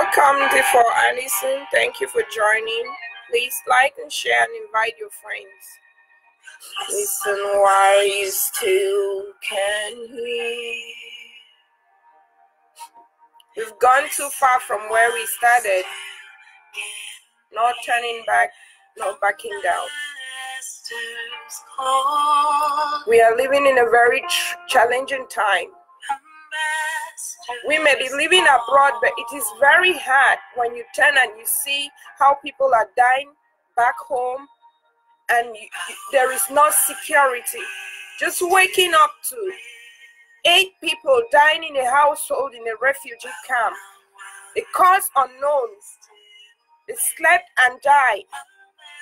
Welcome to For Alison. Thank you for joining. Please like and share and invite your friends. Listen while you still can hear. We've gone too far from where we started. Not turning back, not backing down. We are living in a very challenging time. We may be living abroad, but it is very hard when you turn and you see how people are dying back home and there is no security. Just waking up to 8 people dying in a household in a refugee camp. The cause unknown. They slept and died.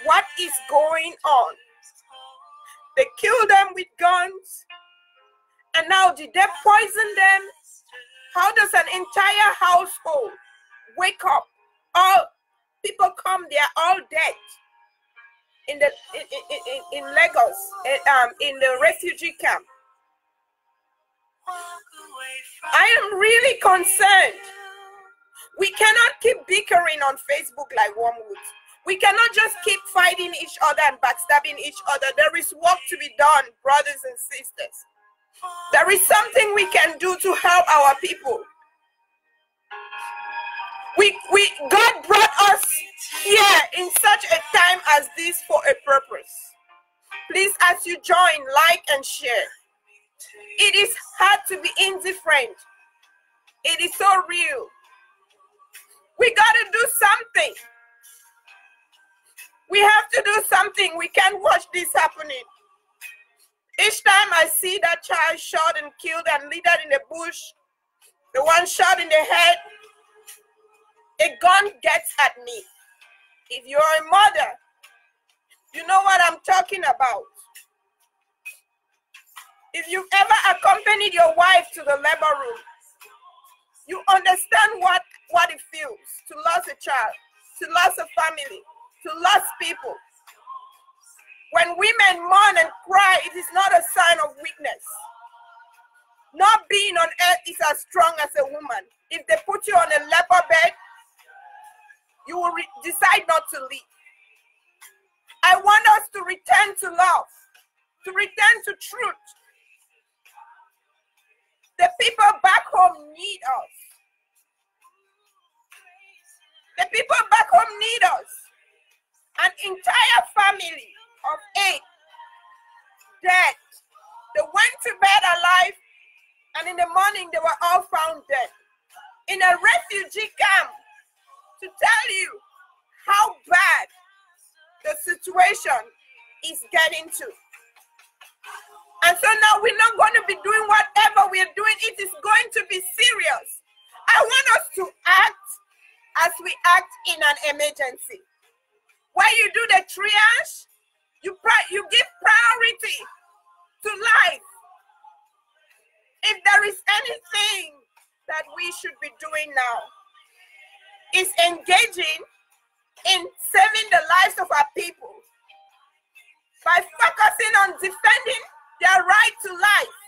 What is going on? They killed them with guns. And now did they poison them? How does an entire household wake up? All people come, they are all dead in Lagos, in the refugee camp. I am really concerned. We cannot keep bickering on Facebook like wormwoods. We cannot just keep fighting each other and backstabbing each other. There is work to be done, brothers and sisters. There is something we can do to help our people. God brought us here in such a time as this for a purpose. Please, as you join, like and share. It is hard to be indifferent. It is so real. We got to do something. We have to do something. We can't watch this happening. Each time I see that child shot and killed and littered in the bush, the one shot in the head, a gun gets at me. If you're a mother, you know what I'm talking about. If you've ever accompanied your wife to the labor room, you understand what it feels to lose a child, to lose a family, to lose people. When women mourn and cry, it is not a sign of weakness. Not being on earth is as strong as a woman. If they put you on a leper bed, you will decide not to leave. I want us to return to love, to return to truth. The people back home need us. The people back home need us. An entire family of 8 dead. They went to bed alive, and in the morning they were all found dead in a refugee camp. To tell you how bad the situation is getting to. And so now we're not going to be doing whatever we're doing. It is going to be serious. I want us to act as we act in an emergency. Where you do the triage, you give priority to life. If there is anything that we should be doing now, is engaging in saving the lives of our people by focusing on defending their right to life,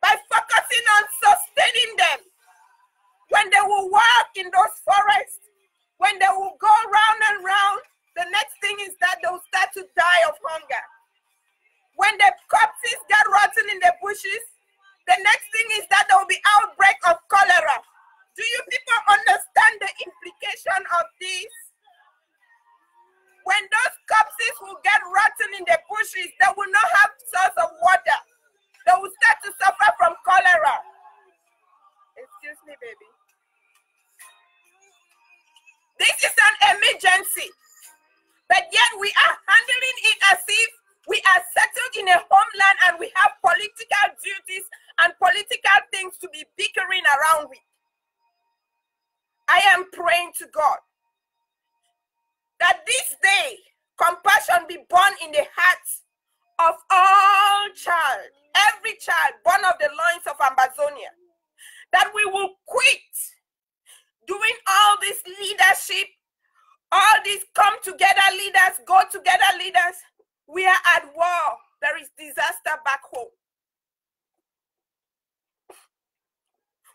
by focusing on sustaining them when they will walk in those forests, when they will go round and round. The next thing is that they will start to die of hunger. When the corpses get rotten in the bushes, the next thing is that there will be outbreak of cholera. Do you people understand the implication of this? When those corpses will get rotten in the bushes, they will not have source of water. They will start to suffer from cholera. Excuse me, baby. This is an emergency. But yet we are handling it as if we are settled in a homeland and we have political duties and political things to be bickering around with. I am praying to God that this day compassion be born in the hearts of all child, every child born of the loins of Ambazonia, that we will quit doing all this leadership, all these come together leaders, go together leaders. We are at war. There is disaster back home.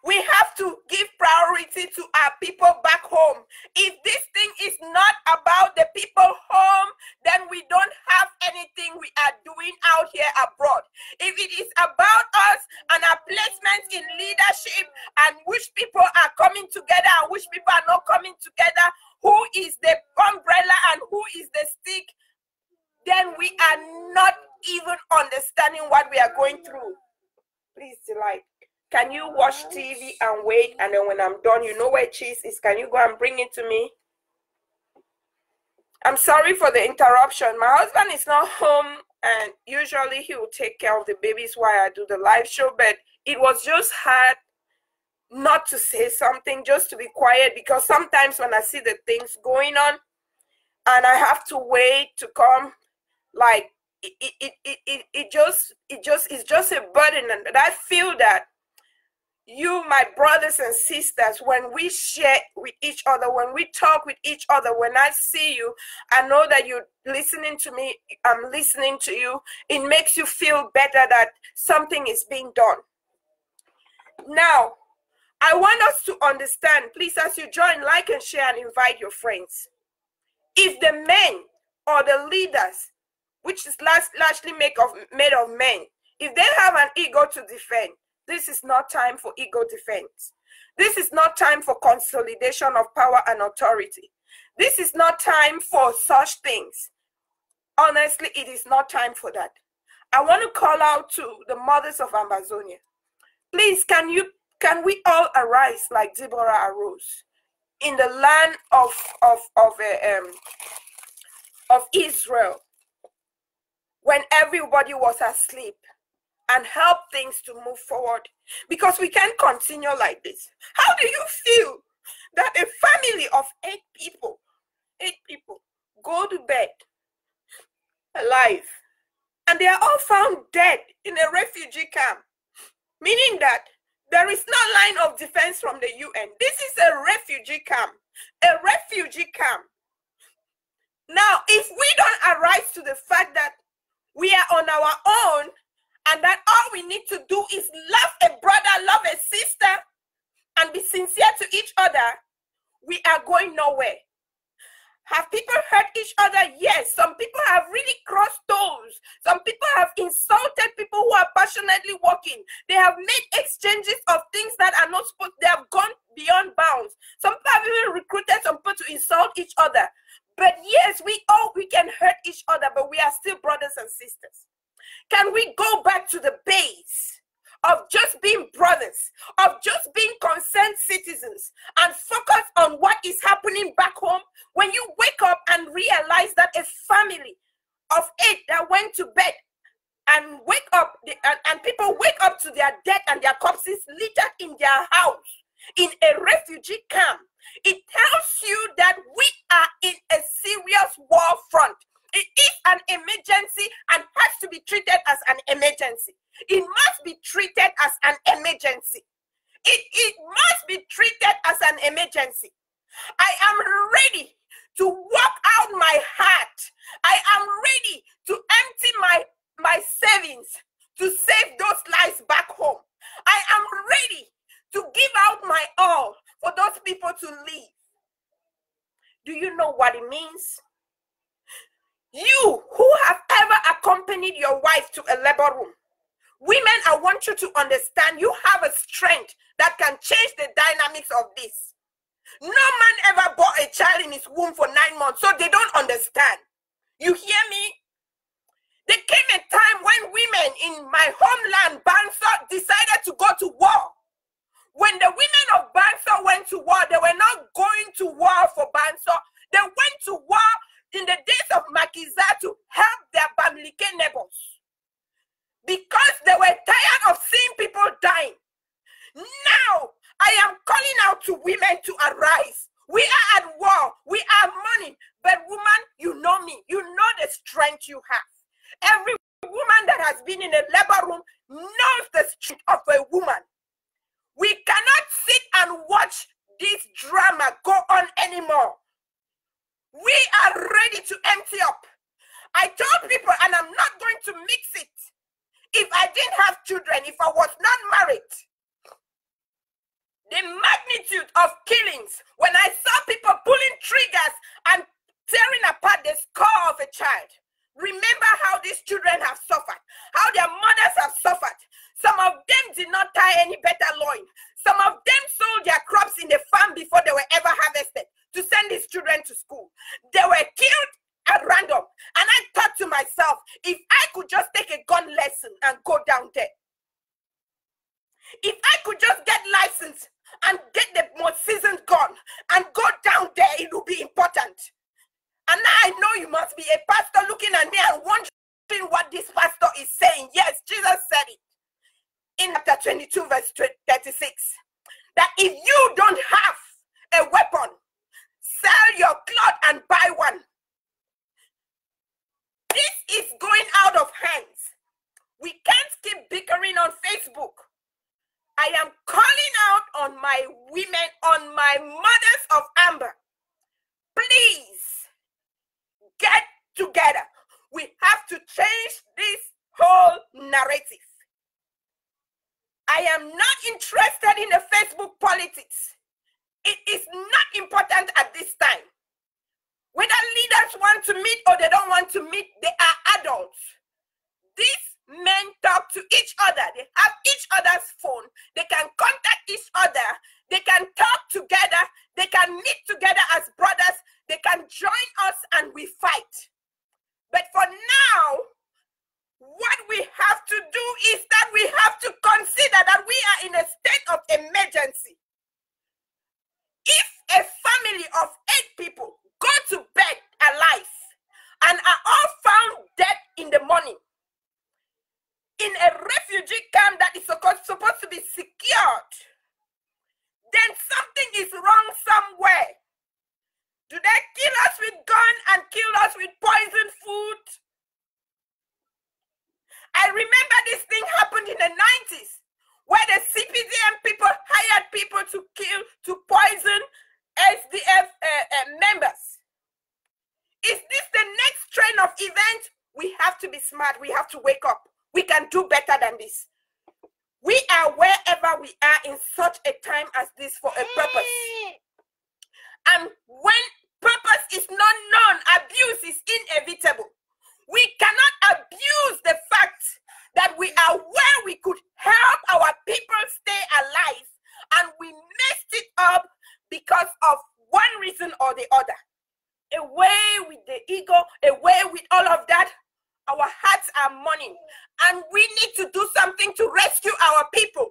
We have to give priority mercy to our people back home. If this thing is not about the people home, then we don't have anything we are doing out here abroad. If it is about us and our placements in leadership and which people are coming together and which people are not coming together, who is the umbrella and who is the stick, then we are not even understanding what we are going through. Please, Delight, can you watch TV and wait, and then when I'm done, you know where cheese is, can you go and bring it to me? I'm sorry for the interruption. My husband is not home, and usually he will take care of the babies while I do the live show, but it was just hard not to say something, just to be quiet, because sometimes when I see the things going on and I have to wait to come, like it's just a burden. And I feel that you, my brothers and sisters, when we share with each other, when we talk with each other, when I see you, I know that you're listening to me, I'm listening to you. It makes you feel better that something is being done. Now, I want us to understand, please, as you join, like and share and invite your friends. If the men or the leaders, which is largely made of men, if they have an ego to defend, this is not time for ego defense. This is not time for consolidation of power and authority. This is not time for such things. Honestly, it is not time for that. I want to call out to the mothers of Ambazonia. Please, can we all arise like Deborah arose in the land of Israel when everybody was asleep, and help things to move forward? Because we can't continue like this. How do you feel that a family of 8 people go to bed alive and they are all found dead in a refugee camp? Meaning that there is no line of defense from the UN. This is a refugee camp. A refugee camp. Now, if we don't arise to the fact that we are on our own and that all we need to do is love a brother, love a sister, and be sincere to each other, we are going nowhere. Have people hurt each other? Yes. Some people have really crossed toes. Some people have insulted people who are passionately working. They have made exchanges of things that are not supposed. They have gone beyond bounds. Some people have even recruited some people to insult each other. But yes, we can hurt each other, but we are still brothers and sisters. Can we go back to the base of just being brothers, of just being concerned citizens, and focus on what is happening back home? When you wake up and realize that a family of 8 that went to bed and wake up, and people wake up to their death and their corpses littered in their house in a refugee camp, it tells you that we are in a serious war front. It is an emergency and has to be treated as an emergency. It must be treated as an emergency. It must be treated as an emergency. I am ready to walk out my heart. I am ready to empty my savings to save those lives back home. I am ready to give out my all for those people to live. Do you know what it means? You who have ever accompanied your wife to a labor room, women, I want you to understand you have a strength that can change the dynamics of this. No man ever bore a child in his womb for 9 months, so they don't understand. You hear me? There came a time when women in my homeland, Banso, decided to go to war. When the women of Banso went to war, they were not going to war for Banso. They went to war in the days of Makiza to help their Bamileke neighbors, because they were tired of seeing people dying. Now, I am calling out to women to arise. We are at war. We are mourning. But woman, you know me. You know the strength you have. Every woman that has been in a labor room knows the strength of a woman. We cannot sit and watch this drama go on anymore. We are ready to empty up. I told people, and I'm not going to mix it. If I didn't have children, if I was not married, the magnitude of killings, when I saw people pulling triggers and tearing apart the skull of a child. Remember how these children have suffered, how their mothers have suffered. Some of them did not tie any better loin. Some of them sold their crops in the farm before they were ever harvested to send these children to school. They were killed at random. And I thought to myself, if I could just take a gun lesson and go down there, if I could just get licensed and get the most seasoned gun and go down there, it would be important. And now I know you must be a pastor looking at me and wondering what this pastor is saying. Yes, Jesus said it in chapter 22, verse 36, that if you don't have a weapon, sell your cloth and buy one. This is going out of hands. We can't keep bickering on Facebook. I am calling out on my women, on my mothers of Amber. Please get together. We have to change this whole narrative. I am not interested in the Facebook politics. It is not important at this time. Whether leaders want to meet or they don't want to meet, they are adults. These men talk to each other. They have each other's phone. They can contact each other. They can talk together. They can meet together as brothers. They can join us and we fight. But for now, what we have to do is that we have to consider that we are in a state of emergency. If a family of 8 people go to bed alive and are all found dead in the morning in a refugee camp that is supposed to be secured, then something is wrong somewhere. Do they kill us with gun and kill us with poisoned food? I remember this thing happened in the 90s where the CPDM people hired people to kill, to poison SDF members. Is this the next train of events? We have to be smart. We have to wake up. We can do better than this. We are wherever we are in such a time as this for a purpose. And when purpose is not known, abuse is inevitable. We cannot abuse the fact that we are where we could help our people stay alive and we messed it up because of one reason or the other. Away with the ego, away with all of that. Our hearts are mourning and we need to do something to rescue our people.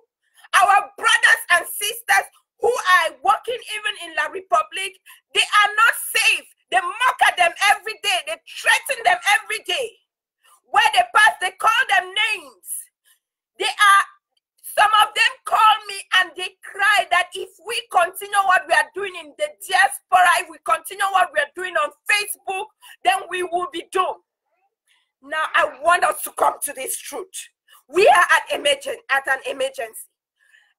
Our brothers and sisters who are working even in La Republic, they are not safe. They mock at them every day. They threaten them every day. Where they pass, they call them names. Some of them call me and they cry that if we continue what we are doing in the diaspora, if we continue what we are doing on Facebook, then we will be doomed. Now, I want us to come to this truth. We are at an emergency.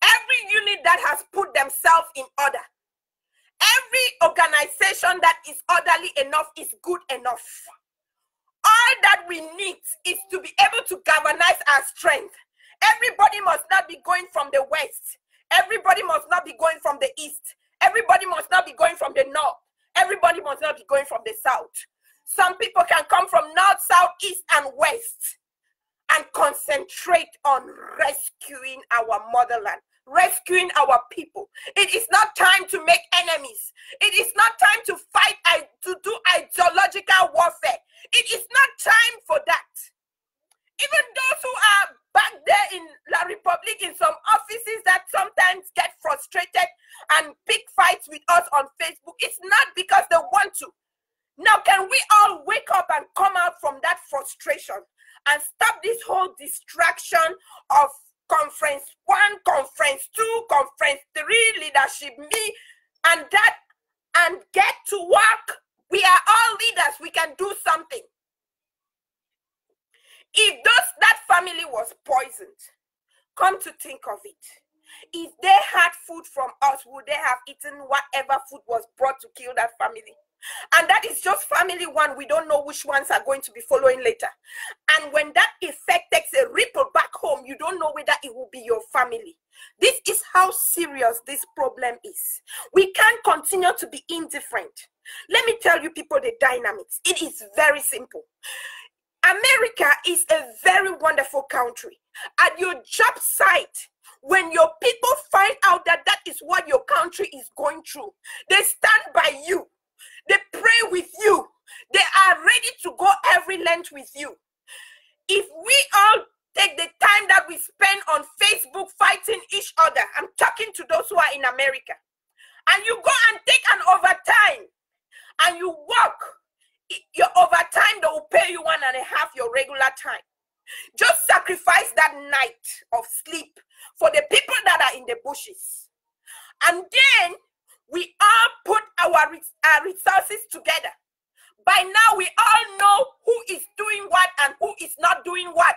Every unit that has put themselves in order, every organization that is orderly enough is good enough. All that we need is to be able to galvanize our strength. Everybody must not be going from the west. Everybody must not be going from the east. Everybody must not be going from the north. Everybody must not be going from the south. Some people can come from north, south, east, and west and concentrate on rescuing our motherland, rescuing our people. It is not time to make enemies. It is not time to fight, to do ideological warfare. It is not time for that. Even those who are back there in La Republic, in some offices that sometimes get frustrated and pick fights with us on Facebook, it's not because they want to. Now, can we all wake up and come out from that frustration and stop this whole distraction of conference 1, conference 2, conference 3, leadership, me, and that, and get to work? We are all leaders. We can do something. If that family was poisoned, come to think of it, if they had food from us, would they have eaten whatever food was brought to kill that family? And that is just family 1. We don't know which ones are going to be following later. And when that effect takes a ripple back home, you don't know whether it will be your family. This is how serious this problem is. We can't continue to be indifferent. Let me tell you people the dynamics. It is very simple. America is a very wonderful country. At your job site, when your people find out that that is what your country is going through, they stand by you. They pray with you. They are ready to go every length with you. If we all take the time that we spend on Facebook fighting each other, I'm talking to those who are in America, and you go and take an overtime and you work, your overtime, they will pay you 1.5 your regular time. Just sacrifice that night of sleep for the people that are in the bushes. And then we all put our resources together. By now, we all know who is doing what and who is not doing what.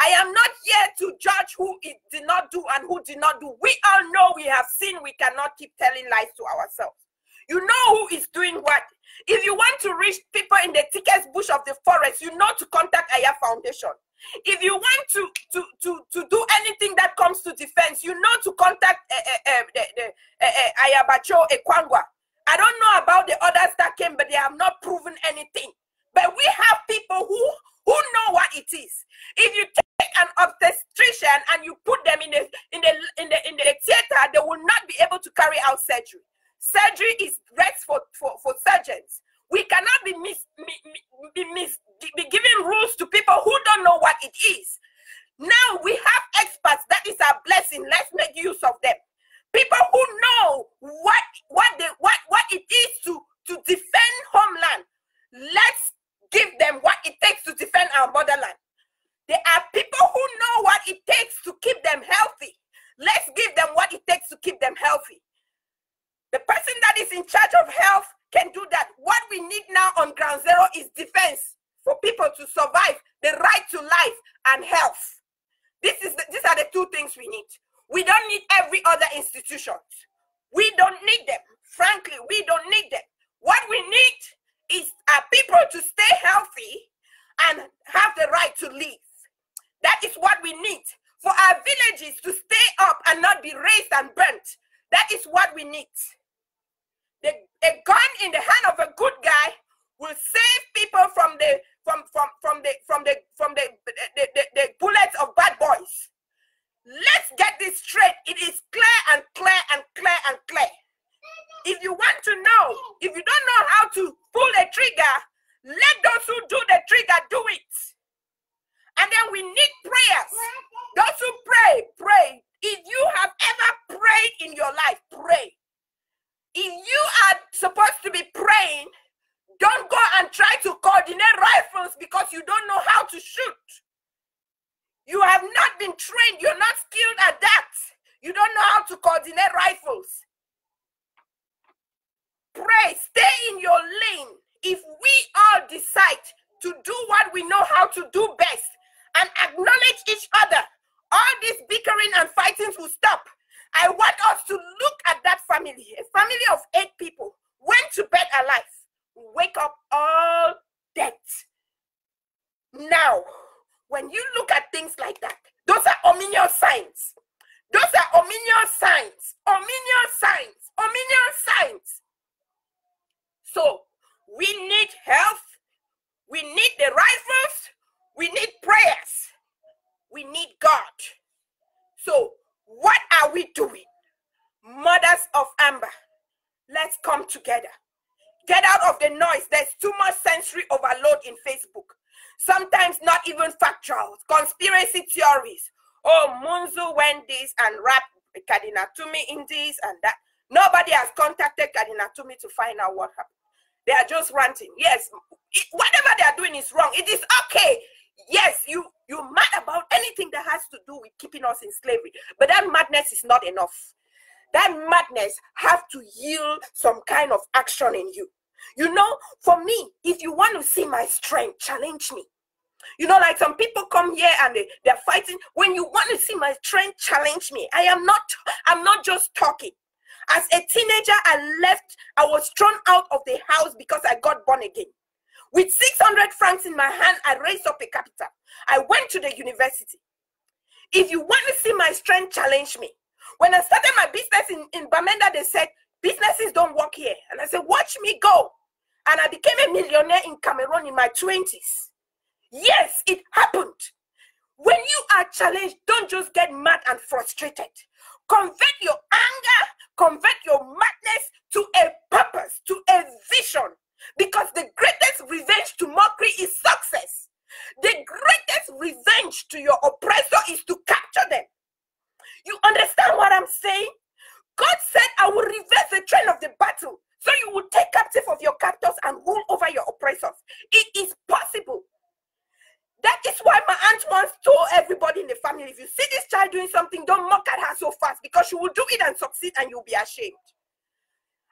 I am not here to judge who did not do and who did not do. We all know, we have seen, we cannot keep telling lies to ourselves. You know who is doing what. If you want to reach people in the thickest bush of the forest, you know to contact Aya Foundation. If you want to do anything that comes to defense, you know to contact Ayabacho Ekwangwa. I don't know about the others that came, but they have not proven anything. But we have people who know what it is. If you take an obstetrician and you put them in the theater, they will not be able to carry out surgery. Surgery is rest for surgeons. We cannot be giving rules to people who don't know what it is. Now we have experts. That is our blessing. Let's make use of them. People who know what it is to defend homeland. Let's give them what it takes to defend our motherland. There are people who know what it takes to keep them healthy. Let's give them what it takes to keep them healthy. The person that is in charge of health can do that. What we need now on ground zero is defense for people to survive, the right to life and health. These are the two things we need. We don't need every other institution. We don't need them. Frankly, we don't need them. What we need is our people to stay healthy and have the right to live. That is what we need. For our villages to stay up and not be razed and burnt. That is what we need. A gun in the hand of a good guy will save people from the bullets of bad boys. Let's get this straight. It is clear and clear and clear and clear. If you want to know, if you don't know how to pull the trigger, let those who do the trigger do it. And then we need prayers. Those who pray, pray. If you have ever prayed in your life, pray. If you are supposed to be praying, don't go and try to coordinate rifles because you don't know how to shoot. You have not been trained. You're not skilled at that. You don't know how to coordinate rifles. Pray. Stay in your lane. If we all decide to do what we know how to do best and acknowledge each other, all this bickering and fighting will stop. I want us to look at that family, a family of 8 people, went to bed alive, wake up all dead. Now, when you look at things like that, those are ominous signs. Those are ominous signs. Ominous signs. Ominous signs. So, we need health. We need the rifles. We need prayers. We need God. So, what are we doing? Mothers of Amber, let's come together. Get out of the noise. There's too much sensory overload in Facebook. Sometimes not even factual. Conspiracy theories. Oh, Munzu went this and wrapped Kadinatumi in this and that. Nobody has contacted Kadinatumi to find out what happened. They are just ranting. Yes, whatever they are doing is wrong. It is okay. Yes, you're mad about anything that has to do with keeping us in slavery. But that madness is not enough. That madness have to yield some kind of action in you. You know, for me, if you want to see my strength, challenge me. You know, like some people come here and they're fighting. When you want to see my strength, challenge me. I'm not just talking. As a teenager, I was thrown out of the house because I got born again. With 600 francs in my hand, I raised up a capital. I went to the university. If you want to see my strength, challenge me. When I started my business in Bamenda, they said, businesses don't work here. And I said, watch me go. And I became a millionaire in Cameroon in my 20s. Yes, it happened. When you are challenged, don't just get mad and frustrated. Convert your anger, convert your madness to a purpose, to a vision. Because the greatest revenge to mockery is success. The greatest revenge to your oppressor is to capture them. You understand what I'm saying? God said, I will reverse the trend of the battle. So you will take captive of your captors and rule over your oppressors. It is possible. That is why my aunt once told everybody in the family, if you see this child doing something, don't mock at her so fast, because she will do it and succeed and you'll be ashamed.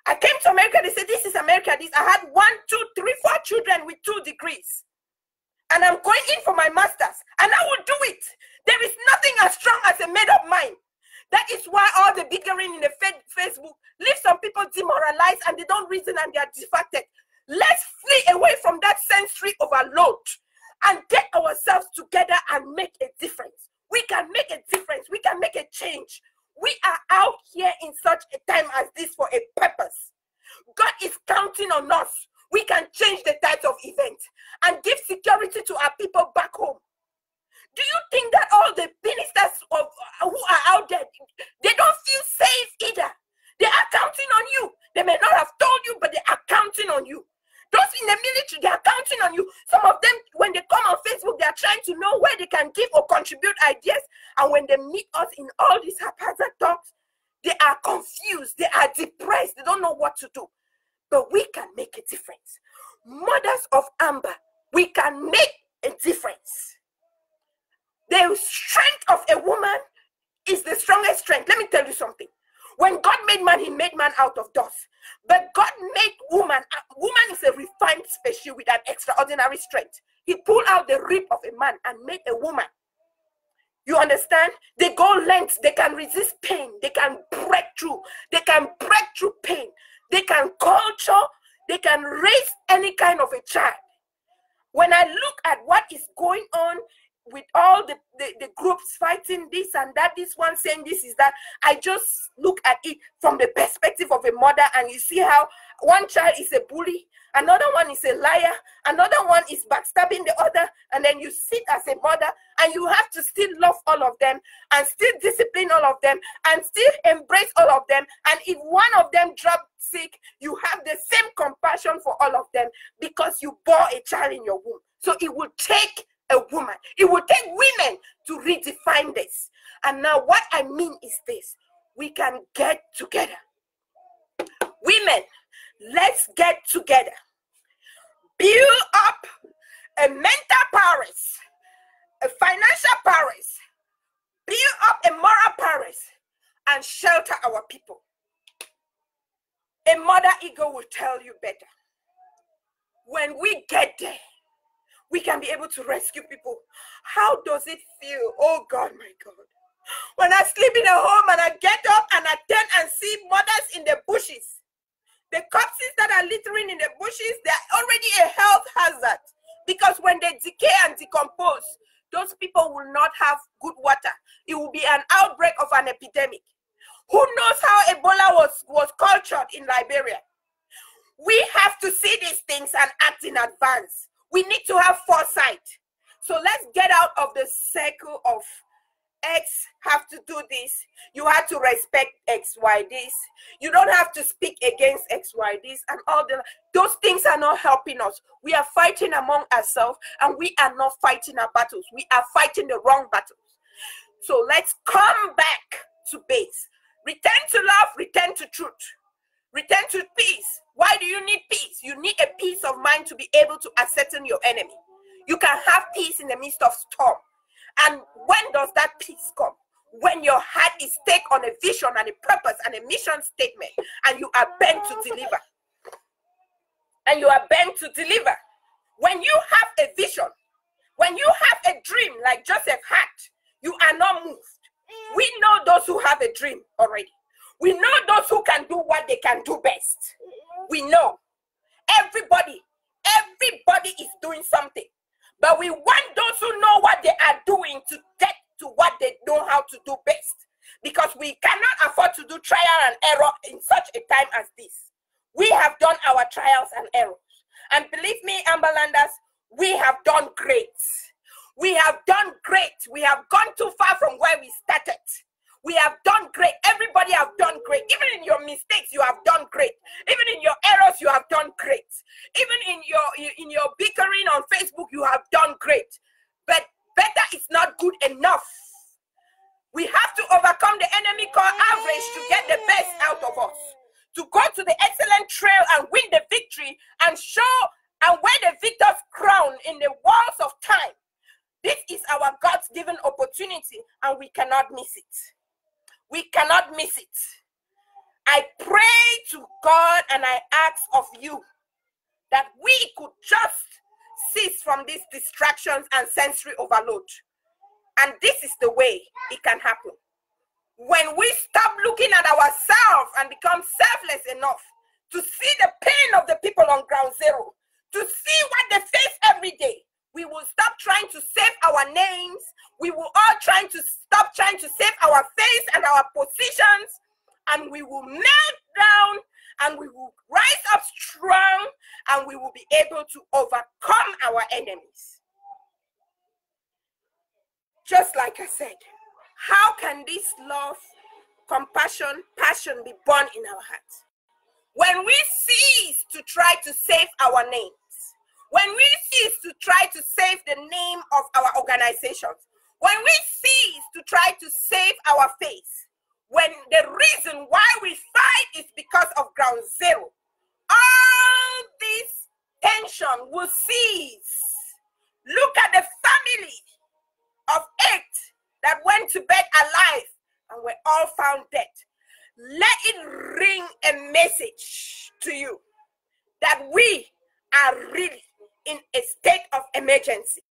I came to America, they said, this is America. I had 1, 2, 3, 4 children with 2 degrees. And I'm going in for my master's, and I will do it. There is nothing as strong as a made-up mind. That is why all the bickering in the Facebook leaves some people demoralized and they don't reason and they are distracted. Let's flee away from that sensory overload and get ourselves together and make a difference. We can make a difference. We can make a change. We are out here in such a time as this for a purpose. God is counting on us. We can change the types of events and give security to our people back home. Do you think that all the ministers who are out there, they don't feel safe either? They are counting on you. They may not have told you, but they are counting on you. Those in the military, they are counting on you. Some of them, when they come on Facebook, they are trying to know where they can give or contribute ideas. And when they meet us in all these haphazard talks, they are confused. They are depressed. They don't know what to do. But we can make a difference. Mothers of Amber, we can make a difference. The strength of a woman is the strongest strength. Let me tell you something. When God made man, he made man out of dust. But God made woman. Woman is a refined species with an extraordinary strength. He pulled out the rib of a man and made a woman. You understand? They go lengths. They can resist pain. They can break through. They can break through pain. They can culture. They can raise any kind of a child. When I look at what is going on with all the groups fighting this and that, this one saying this is that, I just look at it from the perspective of a mother, and you see how one child is a bully, another one is a liar, another one is backstabbing the other, and then you sit as a mother and you have to still love all of them and still discipline all of them and still embrace all of them. And if one of them drops sick, you have the same compassion for all of them because you bore a child in your womb. So it will take a woman. It will take women to redefine this. And now what I mean is this. We can get together. Women, let's get together. Build up a mental prowess, a financial prowess, build up a moral prowess, and shelter our people. A mother ego will tell you better. When we get there, we can be able to rescue people. How does it feel? Oh God, my God. When I sleep in a home and I get up and I turn and see mothers in the bushes, the corpses that are littering in the bushes, they're already a health hazard. Because when they decay and decompose, those people will not have good water. It will be an outbreak of an epidemic. Who knows how Ebola was cultured in Liberia? We have to see these things and act in advance. We need to have foresight. So let's get out of the circle of X have to do this. You have to respect X, Y, this. You don't have to speak against X, Y, this, and all those things are not helping us. We are fighting among ourselves, and we are not fighting our battles. We are fighting the wrong battles. So let's come back to base. Return to love, return to truth. Return to peace. Why do you need peace? You need a peace of mind to be able to ascertain your enemy. You can have peace in the midst of storm. And when does that peace come? When your heart is set on a vision and a purpose and a mission statement, and you are bent to deliver. And you are bent to deliver. When you have a vision, when you have a dream like Joseph had, you are not moved. We know those who have a dream already. We know those who can do what they can do best. We know. Everybody Everybody is doing something. But we want those who know what they are doing to get to what they know how to do best. Because we cannot afford to do trial and error in such a time as this. We have done our trials and errors. And believe me, Amberlanders, we have done great. We have done great. We have gone too far from where we started. We have done great. Everybody have done great. Even in your mistakes, you have done great. Even in your errors, you have done great. Even in your bickering on Facebook, you have done great. But better is not good enough. We have to overcome the enemy called average to get the best out of us. To go to the excellent trail and win the victory and show and wear the victor's crown in the walls of time. This is our God's given opportunity and we cannot miss it. We cannot miss it. I pray to God and I ask of you that we could just cease from these distractions and sensory overload. And this is the way it can happen. When we stop looking at ourselves and become selfless enough to see the pain of the people on ground zero, to see what they face every day, we will stop trying to save our names. We will all stop trying to save our face and our positions, and we will melt down and we will rise up strong and we will be able to overcome our enemies. Just like I said, how can this love, compassion, passion be born in our hearts? When we cease to try to save our names, when we cease to try to save the name of our organizations, when we cease to try to save our face, when the reason why we fight is because of ground zero, all this tension will cease. Look at the family of 8 that went to bed alive and were all found dead. Let it ring a message to you that we are really in a state of emergency.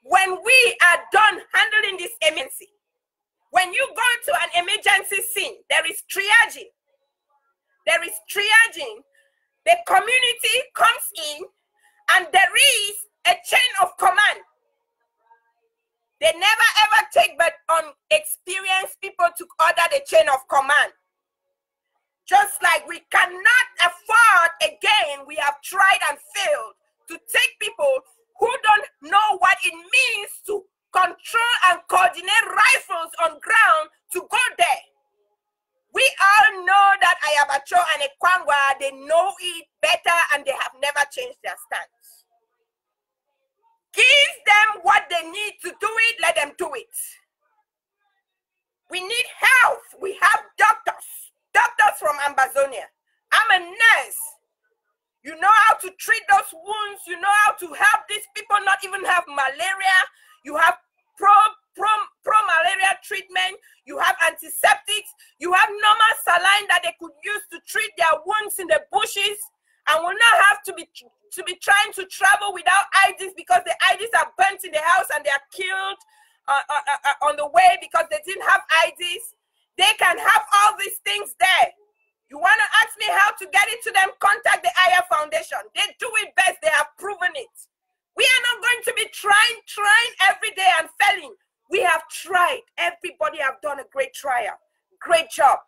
When we are done handling this emergency, when you go to an emergency scene, there is triaging. There is triaging. The community comes in and there is a chain of command. They never ever take but on experienced people to order the chain of command. Just like we cannot afford, again, we have tried and failed to take people who don't know what it means to control and coordinate rifles on ground to go there. We all know that Ayabacho and Ekwangwa, they know it better and they have never changed their stance. Give them what they need to do it, let them do it. We need health. We have doctors from Ambazonia. I'm a nurse. You know how to treat those wounds. You know how to help these people not even have malaria. You have pro-malaria treatment. You have antiseptics. You have normal saline that they could use to treat their wounds in the bushes, and will not have to be trying to travel without IDs because the IDs are burnt in the house and they are killed on the way because they didn't have IDs. They can have all these things there. You want to ask me how to get it to them? Contact the Aya Foundation. They do it best. They have proven it. We are not going to be trying every day and failing. We have tried. Everybody have done a great trial. Great job.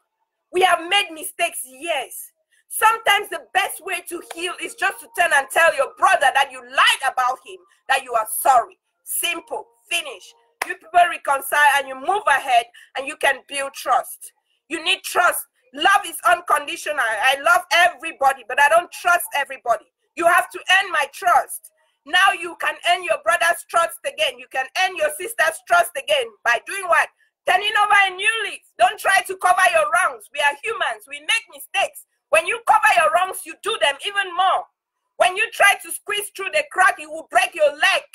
We have made mistakes, yes. Sometimes the best way to heal is just to turn and tell your brother that you lied about him, that you are sorry. Simple. Finish. You people reconcile and you move ahead and you can build trust. You need trust. Love is unconditional. I love everybody, but I don't trust everybody. You have to earn my trust. Now you can earn your brother's trust again. You can earn your sister's trust again. By doing what? Turning over a new leaf. Don't try to cover your wrongs. We are humans. We make mistakes. When you cover your wrongs, you do them even more. When you try to squeeze through the crack, you will break your leg.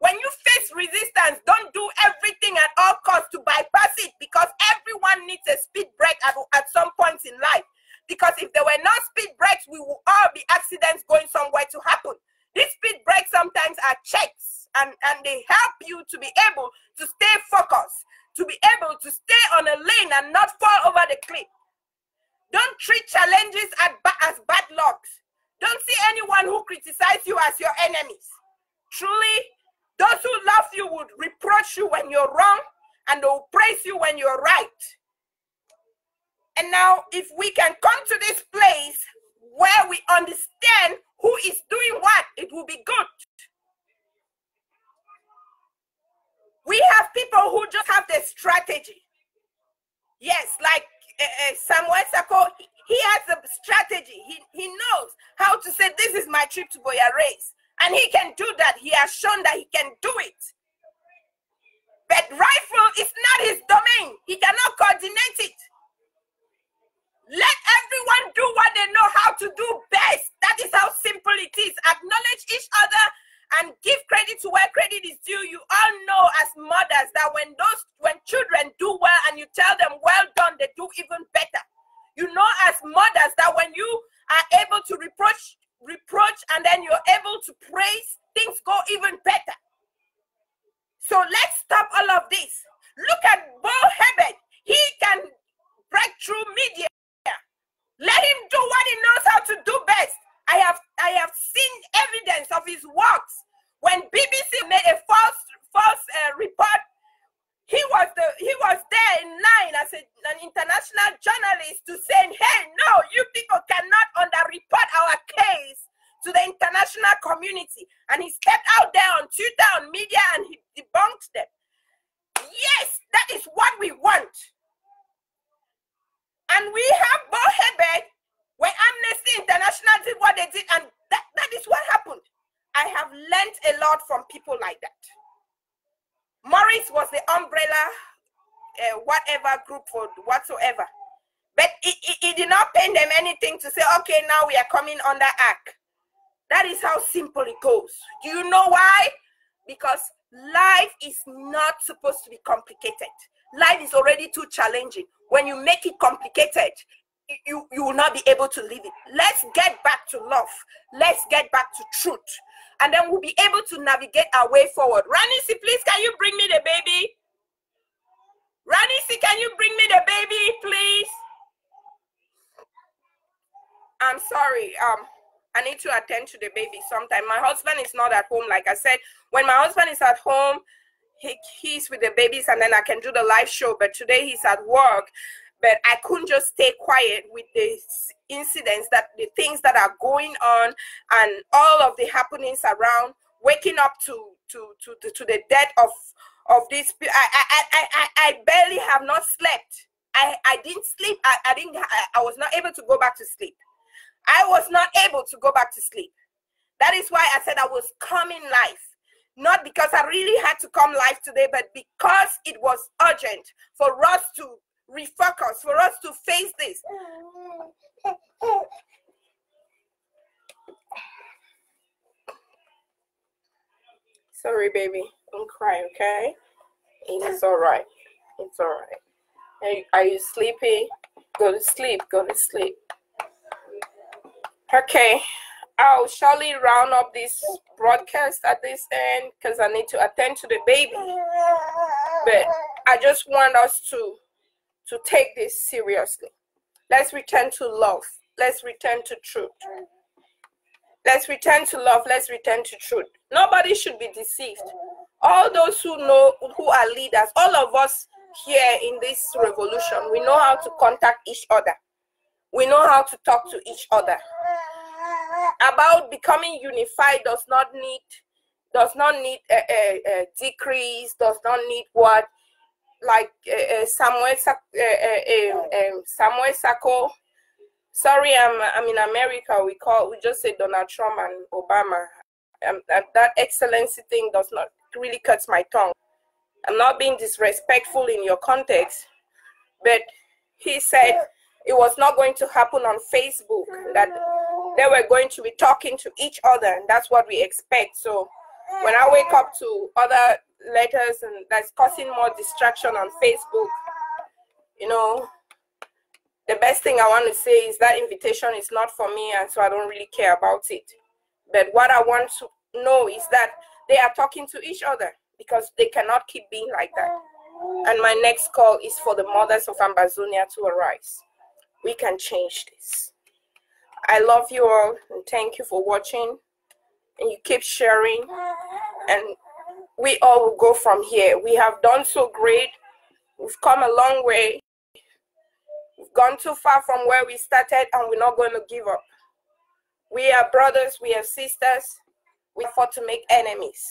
When you face resistance, don't do everything at all costs to bypass it, because everyone needs a speed break at some points in life. Because if there were no speed breaks, we will all be accidents going somewhere to happen. These speed breaks sometimes are checks, and they help you to be able to stay focused, to be able to stay on a lane and not fall over the cliff. Don't treat challenges as bad lucks. Don't see anyone who criticizes you as your enemies. Truly, those who love you would reproach you when you're wrong, and they will praise you when you're right. And now, if we can come to this place where we understand who is doing what, it will be good. We have people who just have the strategy. Yes, like Samuel Sako, he has a strategy. He knows how to say, this is my trip to Boya Race. And he can do that. He has shown that he can do it. But rifle is not his domain. He cannot coordinate it. Let everyone do what they know how to do best. That is how simple it is. Acknowledge each other and give credit to where credit is due. You all know as mothers that when children do well and you tell them well done, they do even better. You know as mothers that when you are able to reproach and then you're able to praise, things go even better. So let's stop all of this. Look at Bo Hebert. He can break through media. Let him do what he knows how to do best. I have seen evidence of his works. When BBC made a false report, he was there in line as an international journalist to say, hey, no, you people cannot underreport our case to the international community. And he stepped out there on Twitter, on media, and he debunked them. Yes, that is what we want. And we have Bo Hebert, when Amnesty International did what they did, and that is what happened. I have learned a lot from people like that. Maurice was the umbrella, whatever group for whatsoever. But it did not pay them anything to say, okay, now we are coming under ACT. That is how simple it goes. Do you know why? Because life is not supposed to be complicated. Life is already too challenging. When you make it complicated, you will not be able to live it. Let's get back to love. Let's get back to truth. And then we'll be able to navigate our way forward. Ranisi, please, can you bring me the baby? Ranisi, can you bring me the baby, please? I'm sorry. I need to attend to the baby sometime. My husband is not at home. Like I said, when my husband is at home, he's with the babies and then I can do the live show. But today he's at work. But I couldn't just stay quiet with the incidents, the things that are going on and all of the happenings around, waking up to the death of this. I barely have not slept. I didn't sleep. I was not able to go back to sleep. I was not able to go back to sleep. That is why I said I was coming live. Not because I really had to come live today, but because it was urgent for us to refocus, for us to face this. Sorry, baby. Don't cry, okay? It's all right. It's all right. Hey, are you sleepy? Go to sleep. Go to sleep. Okay. I'll surely round up this broadcast at this end because I need to attend to the baby. But I just want us to take this seriously. Let's return to love. Let's return to truth. Let's return to love. Let's return to truth. Nobody should be deceived. All those who know, who are leaders, all of us here in this revolution, we know how to contact each other. We know how to talk to each other. About becoming unified does not need a decrease, does not need what, like Samuel Sako. Sorry, I'm in America. We just say Donald Trump and Obama. That excellency thing does not really cuts my tongue. I'm not being disrespectful in your context, but he said it was not going to happen on Facebook, that they were going to be talking to each other, and that's what we expect. So when I wake up to other letters and that's causing more distraction on Facebook, you know, the best thing I want to say is that invitation is not for me, and so I don't really care about it. But what I want to know is that they are talking to each other, because they cannot keep being like that. And my next call is for the mothers of Ambazonia to arise. We can change this. I love you all, and thank you for watching, and you keep sharing, and we all will go from here. We have done so great. We've come a long way. We've gone too far from where we started, and we're not going to give up. We are brothers, we are sisters. We fought to make enemies.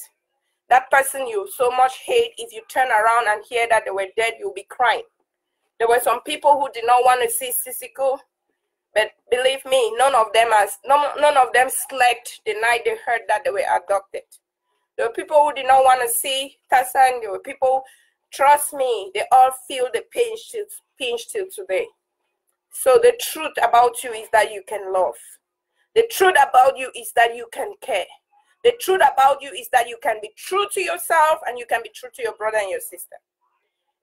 That person you so much hate, if you turn around and hear that they were dead, you'll be crying. There were some people who did not want to see Sisiko, but believe me, none of them slept the night they heard that they were abducted. There were people who did not want to see Tassan. There were people, trust me, they all feel the pinch till today. So the truth about you is that you can love. The truth about you is that you can care. The truth about you is that you can be true to yourself, and you can be true to your brother and your sister.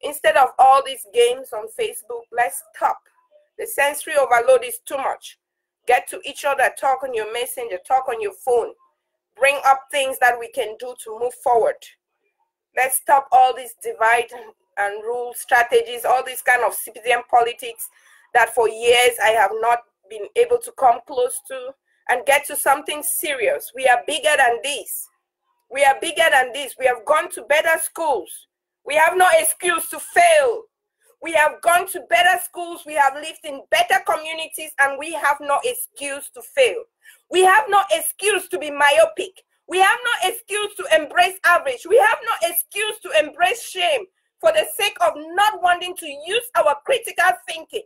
Instead of all these games on Facebook, let's stop. The sensory overload is too much. Get to each other, talk on your messenger, talk on your phone. Bring up things that we can do to move forward. Let's stop all these divide and rule strategies, all these kind of citizen politics that for years I have not been able to come close to, and get to something serious. We are bigger than this. We are bigger than this. We have gone to better schools. We have no excuse to fail. We have gone to better schools. We have lived in better communities, and we have no excuse to fail. We have no excuse to be myopic. We have no excuse to embrace average. We have no excuse to embrace shame for the sake of not wanting to use our critical thinking,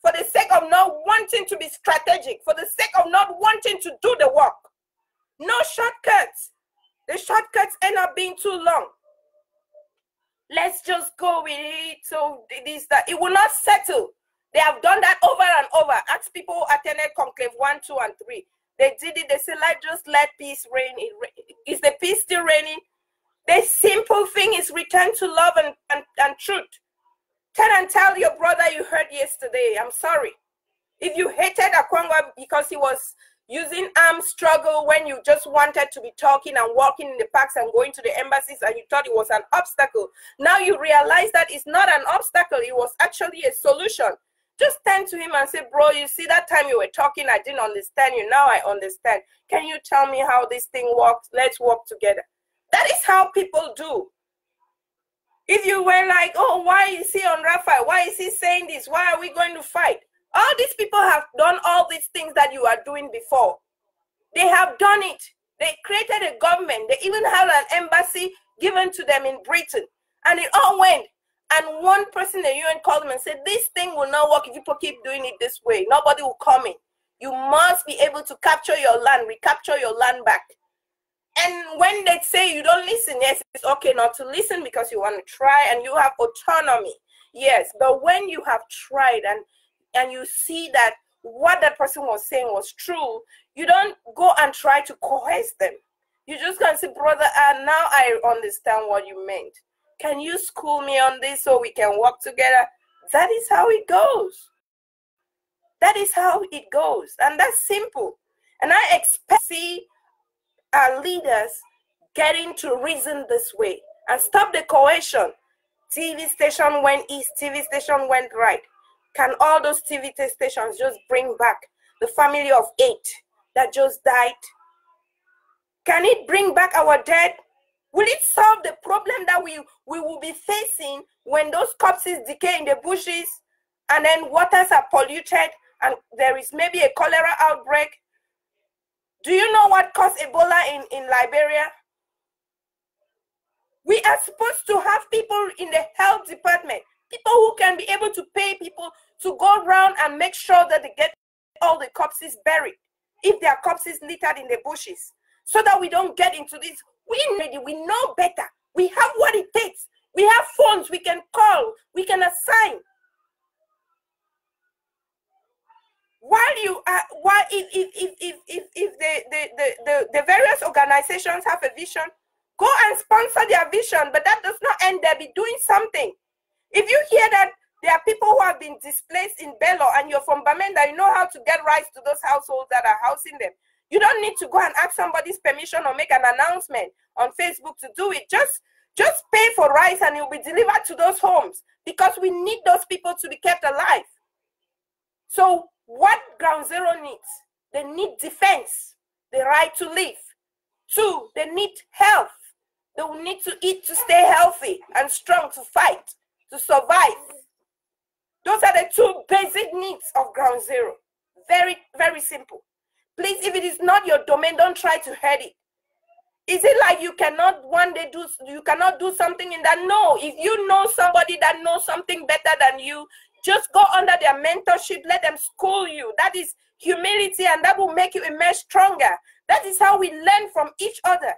for the sake of not wanting to be strategic, for the sake of not wanting to do the work. No shortcuts. The shortcuts end up being too long. Let's just go with it. So this, that. It will not settle. They have done that over and over. Ask people who attended Conclave 1, 2, and 3. They did it. They said, just let peace reign. Is the peace still reigning? The simple thing is return to love and truth. Turn and tell your brother you heard yesterday, I'm sorry. If you hated Akwanga because he was using armed struggle when you just wanted to be talking and walking in the parks and going to the embassies, and you thought it was an obstacle, now you realize that it's not an obstacle, it was actually a solution. Just turn to him and say, bro, you see that time you were talking, I didn't understand you, now I understand. Can you tell me how this thing works? Let's work together. That is how people do. If you were like, oh, why is he on Raphael? Why is he saying this? Why are we going to fight? All these people have done all these things that you are doing before. They have done it. They created a government. They even have an embassy given to them in Britain. And it all went. And one person in the UN called them and said, this thing will not work if you keep doing it this way. Nobody will come in. You must be able to capture your land, recapture your land back. And when they say you don't listen, yes, it's okay not to listen because you want to try and you have autonomy. Yes, but when you have tried and you see that what that person was saying was true, you don't go and try to coerce them. You just can say, brother, now I understand what you meant. Can you school me on this so we can work together? That is how it goes. That is how it goes. And that's simple. And I expect to see our leaders getting to reason this way and stop the coercion. TV station went east, TV station went right. Can all those TV stations just bring back the family of 8 that just died? Can it bring back our dead? Will it solve the problem that we will be facing when those corpses decay in the bushes and then waters are polluted and there is maybe a cholera outbreak? Do you know what caused Ebola in Liberia? We are supposed to have people in the health department, people who can be able to pay people to go around and make sure that they get all the corpses buried, if there are corpses littered in the bushes, so that we don't get into this. We know better. We have what it takes. We have phones we can call, we can assign. While you are, if the various organizations have a vision, go and sponsor their vision, but that does not end there. Be doing something. If you hear that there are people who have been displaced in Bello and you're from Bamenda, you know how to get rights to those households that are housing them. You don't need to go and ask somebody's permission or make an announcement on Facebook to do it. Just pay for rice and it will be delivered to those homes, because we need those people to be kept alive. So what Ground Zero needs they need defense, the right to live. 2, they need health. They will need to eat to stay healthy and strong to fight, to survive. Those are the 2 basic needs of ground zero. Very, very simple. Please, if it is not your domain, don't try to hurt it. Is it like you cannot one day you cannot do something in that? No, if you know somebody that knows something better than you, just go under their mentorship, let them school you. That is humility, and that will make you emerge stronger. That is how we learn from each other.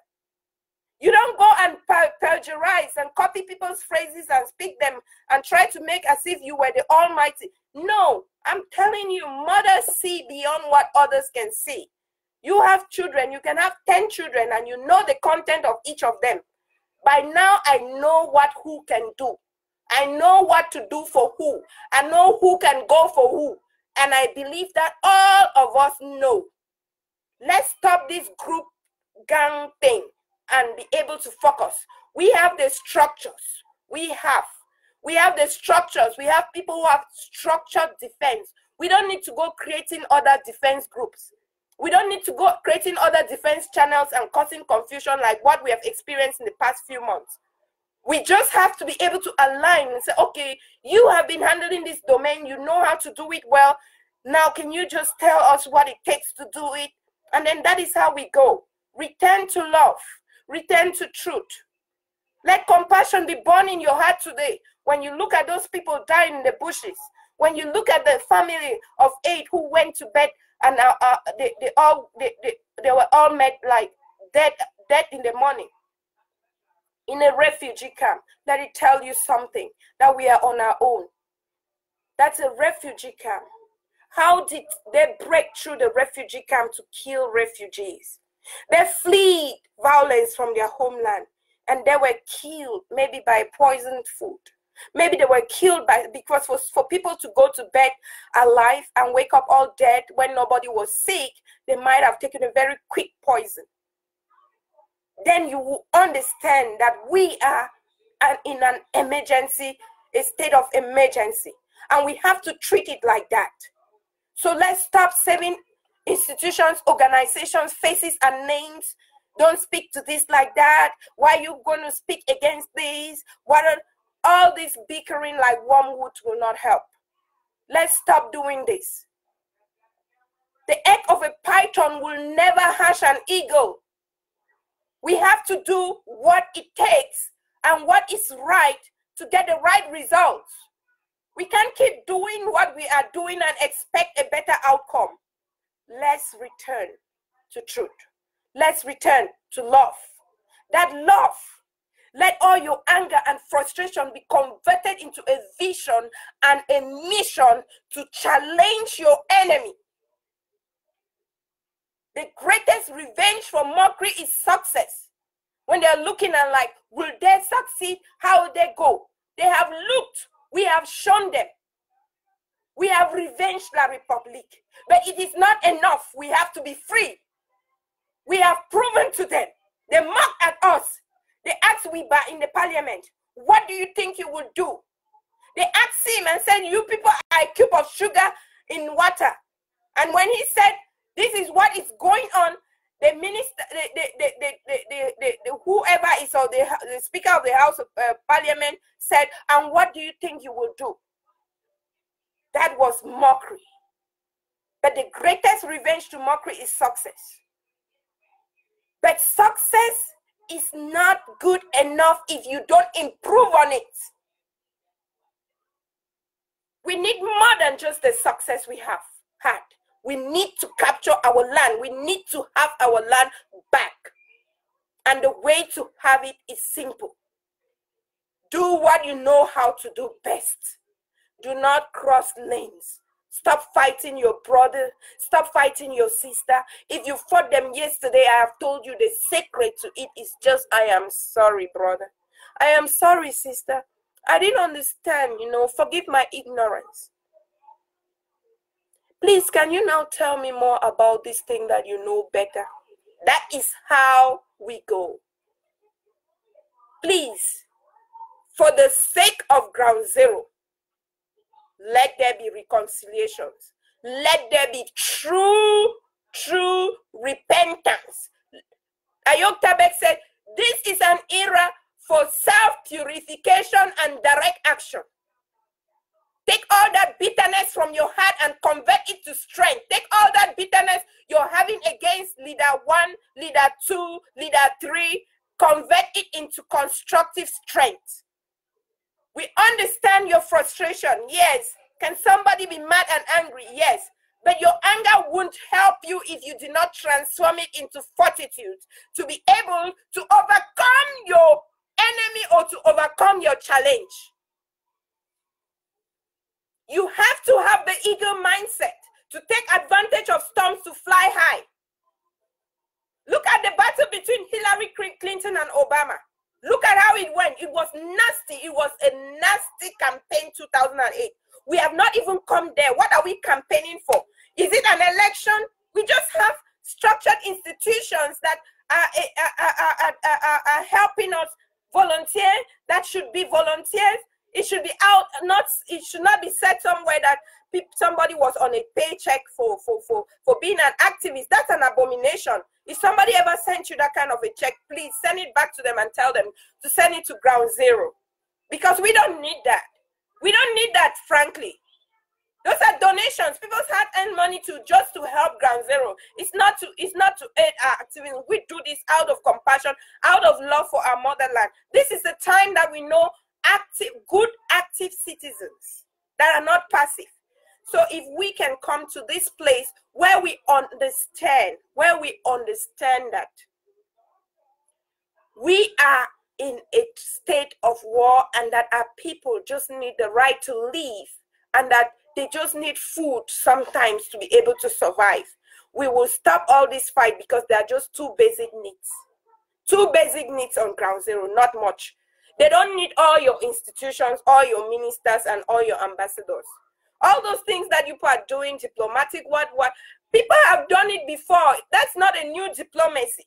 You don't go and plagiarize and copy people's phrases and speak them and try to make as if you were the Almighty. No, I'm telling you, mothers see beyond what others can see. You have children, you can have 10 children, and you know the content of each of them. By now, I know what who can do. I know what to do for who. I know who can go for who. And I believe that all of us know. Let's stop this group gang thing and be able to focus. We have the structures. We have the structures. We have people who have structured defense. We don't need to go creating other defense groups. We don't need to go creating other defense channels and causing confusion like what we have experienced in the past few months. We just have to be able to align and say, okay, you have been handling this domain. You know how to do it well. Now, can you just tell us what it takes to do it? And then that is how we go. Return to love. Return to truth. Let compassion be born in your heart today. When you look at those people dying in the bushes, when you look at the family of 8 who went to bed and they were all met like dead in the morning in a refugee camp, let it tell you something, that we are on our own. That's a refugee camp. How did they break through the refugee camp to kill refugees? They fled violence from their homeland, and they were killed maybe by poisoned food. Maybe they were killed because for people to go to bed alive and wake up all dead when nobody was sick, they might have taken a very quick poison. Then you will understand that we are in an emergency, a state of emergency, and we have to treat it like that. So let's stop saving institutions, organizations, faces, and names. Don't speak to this like that. Why are you going to speak against this? All this bickering like wormwood will not help. Let's stop doing this. The egg of a python will never hatch an eagle. We have to do what it takes and what is right to get the right results. We can't keep doing what we are doing and expect a better outcome. Let's return to truth. Let's return to love. That love, let all your anger and frustration be converted into a vision and a mission to challenge your enemy. The greatest revenge for mockery is success. When they're looking and like, will they succeed? How will they go? They have looked. We have shown them. We have revenged La Republique. But it is not enough. We have to be free. We have proven to them. They mock at us. They asked Wiba in the parliament, what do you think you would do? They asked him and said, you people are a cube of sugar in water. And when he said, this is what is going on, the minister, whoever is or the Speaker of the House of Parliament said, and what do you think you will do? That was mockery. But the greatest revenge to mockery is success. But success is not good enough if you don't improve on it. We need more than just the success we have had. We need to capture our land. We need to have our land back. And the way to have it is simple. Do what you know how to do best. Do not cross lanes. Stop fighting your brother. Stop fighting your sister. If you fought them yesterday, I have told you the secret to it is just, I am sorry, brother. I am sorry, sister. I didn't understand, forgive my ignorance. Please, can you now tell me more about this thing that you know better? That is how we go. Please, for the sake of ground zero, let there be reconciliations. Let there be true true repentance. Ayok Tabek said, this is an era for self-purification and direct action. Take all that bitterness from your heart and convert it to strength. Take all that bitterness you're having against leader 1, leader 2, leader 3, convert it into constructive strength. We understand your frustration, yes. Can somebody be mad and angry? Yes. But your anger won't help you if you do not transform it into fortitude to be able to overcome your enemy or to overcome your challenge. You have to have the eagle mindset to take advantage of storms to fly high. Look at the battle between Hillary Clinton and Obama. Look at how it went. It was nasty. It was a nasty campaign 2008. We have not even come there. What are we campaigning for? Is it an election? We just have structured institutions that are helping us volunteer. That should be volunteers. It should be out, it should not be said somewhere that somebody was on a paycheck for being an activist. That's an abomination. If somebody ever sent you that kind of a check, please send it back to them and tell them to send it to ground zero. Because we don't need that. We don't need that, frankly. Those are donations. People's hard-earned money just to help ground zero. It's not to aid our activism. We do this out of compassion, out of love for our motherland. This is the time that we know good active citizens that are not passive. So if we can come to this place where we understand that we are in a state of war and that our people just need the right to live and that they just need food sometimes to be able to survive, we will stop all this fight because there are just two basic needs. Two basic needs on ground zero, not much. They don't need all your institutions, all your ministers, and all your ambassadors. All those things that you are doing, diplomatic, what, people have done it before. That's not a new diplomacy.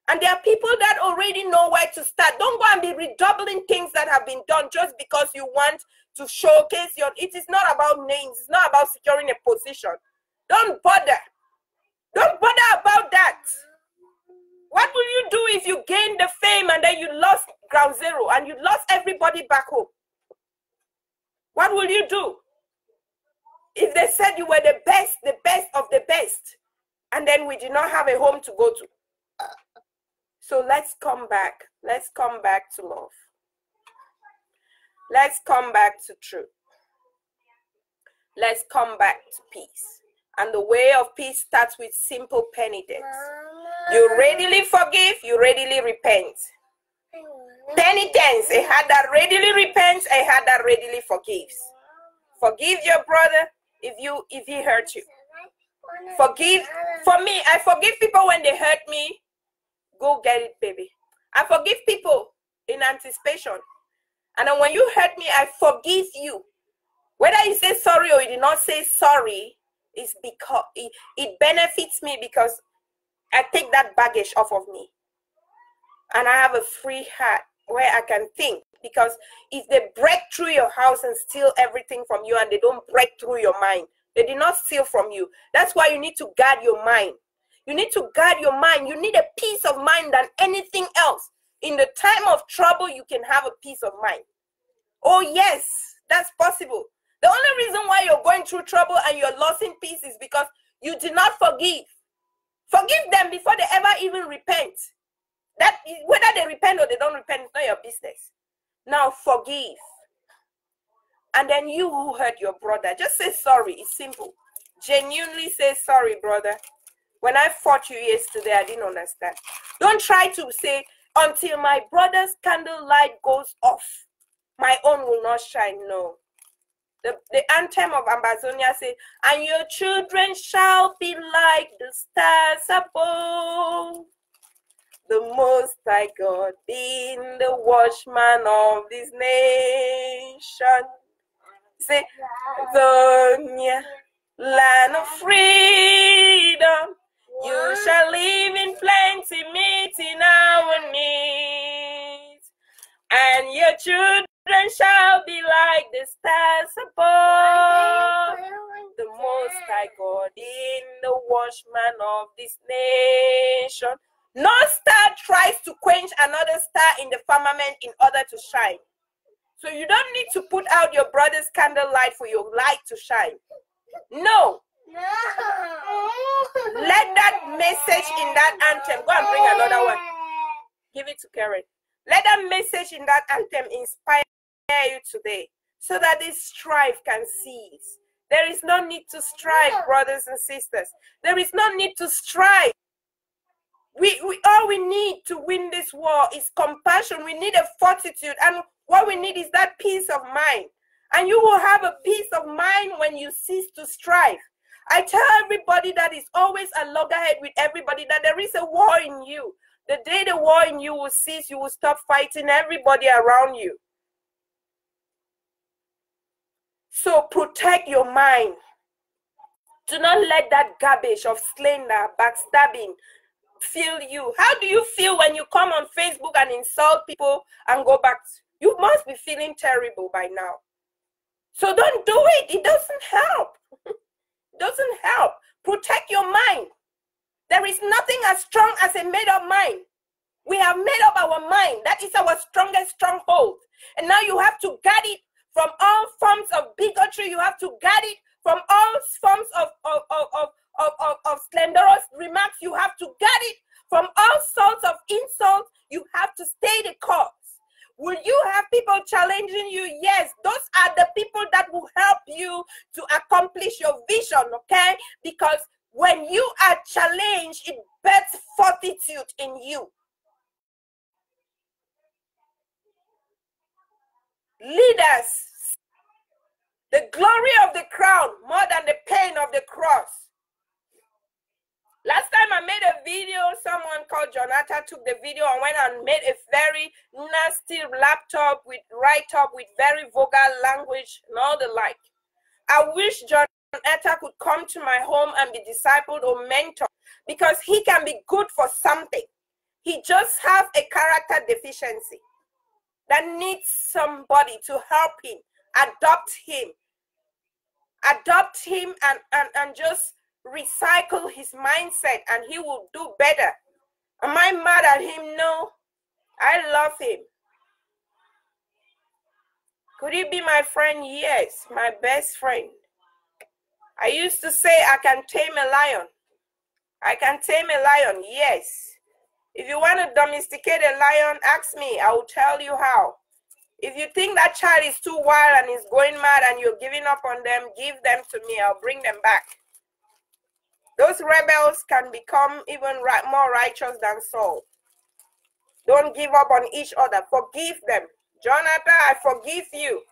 And there are people that already know where to start. Don't go and be redoubling things that have been done just because you want to showcase your... It is not about names. It's not about securing a position. Don't bother. Don't bother about that. What will you do if you gain the fame and then you lost ground zero and you lost everybody back home? What will you do? If they said you were the best of the best, and then we did not have a home to go to. So let's come back. Let's come back to love. Let's come back to truth. Let's come back to peace. And the way of peace starts with simple penitence. You readily forgive, you readily repent. Penitence, a heart that readily repents, a heart that readily forgives. Forgive your brother if he hurt you. Forgive. For me, I forgive people when they hurt me. Go get it, baby. I forgive people in anticipation. And then when you hurt me, I forgive you. Whether you say sorry or you did not say sorry, is because it benefits me because I take that baggage off of me. And I have a free heart where I can think. Because if they break through your house and steal everything from you and they don't break through your mind, they did not steal from you. That's why you need to guard your mind. You need to guard your mind. You need a peace of mind than anything else. In the time of trouble, you can have a peace of mind. Oh yes, that's possible. The only reason why you're going through trouble and you're losing peace is because you did not forgive. Forgive them before they ever even repent. That whether they repent or they don't repent, it's not your business. Now forgive. And then you who hurt your brother, just say sorry. It's simple. Genuinely say sorry, brother. When I fought you yesterday, I didn't understand. Don't try to say, until my brother's candlelight goes off, my own will not shine. No. The anthem of Ambazonia says, and your children shall be like the stars above. The Most High God being the watchman of this nation. Say, the land of freedom, you shall live in plenty, meeting our needs. And your children shall be like the stars above. The Most High God, in the watchman of this nation. No star tries to quench another star in the firmament in order to shine. So you don't need to put out your brother's candlelight for your light to shine. No. Let that message in that anthem, go and bring another one. Give it to Karen. Let that message in that anthem inspire you today, so that this strife can cease. There is no need to strive, brothers and sisters. There is no need to strive. All we need to win this war is compassion. We need a fortitude, and what we need is that peace of mind. And you will have a peace of mind when you cease to strive. I tell everybody that is always a loggerhead with everybody that there is a war in you. The day the war in you will cease, you will stop fighting everybody around you. So protect your mind. Do not let that garbage of slander, backstabbing fill you. How do you feel when you come on Facebook and insult people and go back? You must be feeling terrible by now. So don't do it. It doesn't help. It doesn't help. Protect your mind. There is nothing as strong as a made-up mind. We have made up our mind. That is our strongest stronghold. And now you have to guard it from all forms of bigotry. You have to guard it from all forms of slanderous remarks. You have to guard it from all sorts of insults. You have to stay the course. Will you have people challenging you? Yes, those are the people that will help you to accomplish your vision, okay? Because when you are challenged, it births fortitude in you. Leaders, the glory of the crown more than the pain of the cross. Last time I made a video, someone called Jonathan took the video and went and made a very nasty laptop with write-up with very vulgar language and all the like. I wish Jonathan could come to my home and be discipled or mentored, because he can be good for something. He just has a character deficiency that needs somebody to help him, adopt him and just recycle his mindset, and he will do better. Am I mad at him? No. I love him. Could he be my friend? Yes, my best friend. I used to say I can tame a lion. I can tame a lion, yes. If you want to domesticate a lion, ask me. I will tell you how. If you think that child is too wild and is going mad and you're giving up on them, give them to me. I'll bring them back. Those rebels can become even more righteous than Saul. Don't give up on each other. Forgive them. Jonathan, I forgive you.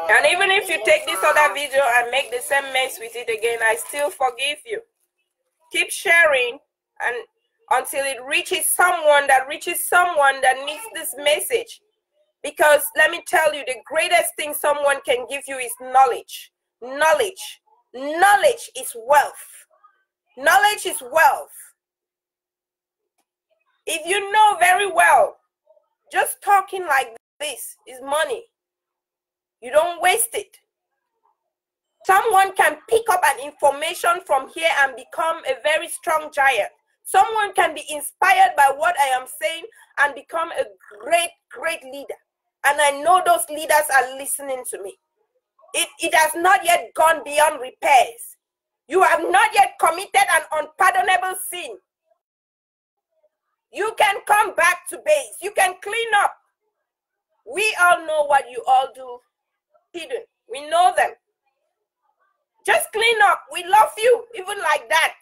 And even if you take this other video and make the same mess with it again, I still forgive you. Keep sharing and until it reaches someone that needs this message. Because let me tell you, the greatest thing someone can give you is knowledge. Knowledge. Knowledge is wealth. Knowledge is wealth. If you know very well, just talking like this is money. You don't waste it. Someone can pick up an information from here and become a very strong giant. Someone can be inspired by what I am saying and become a great leader. And I know those leaders are listening to me. It has not yet gone beyond repairs. You have not yet committed an unpardonable sin. You can come back to base. You can clean up. We all know what you all do hidden. We know them. Just clean up. We love you, even like that.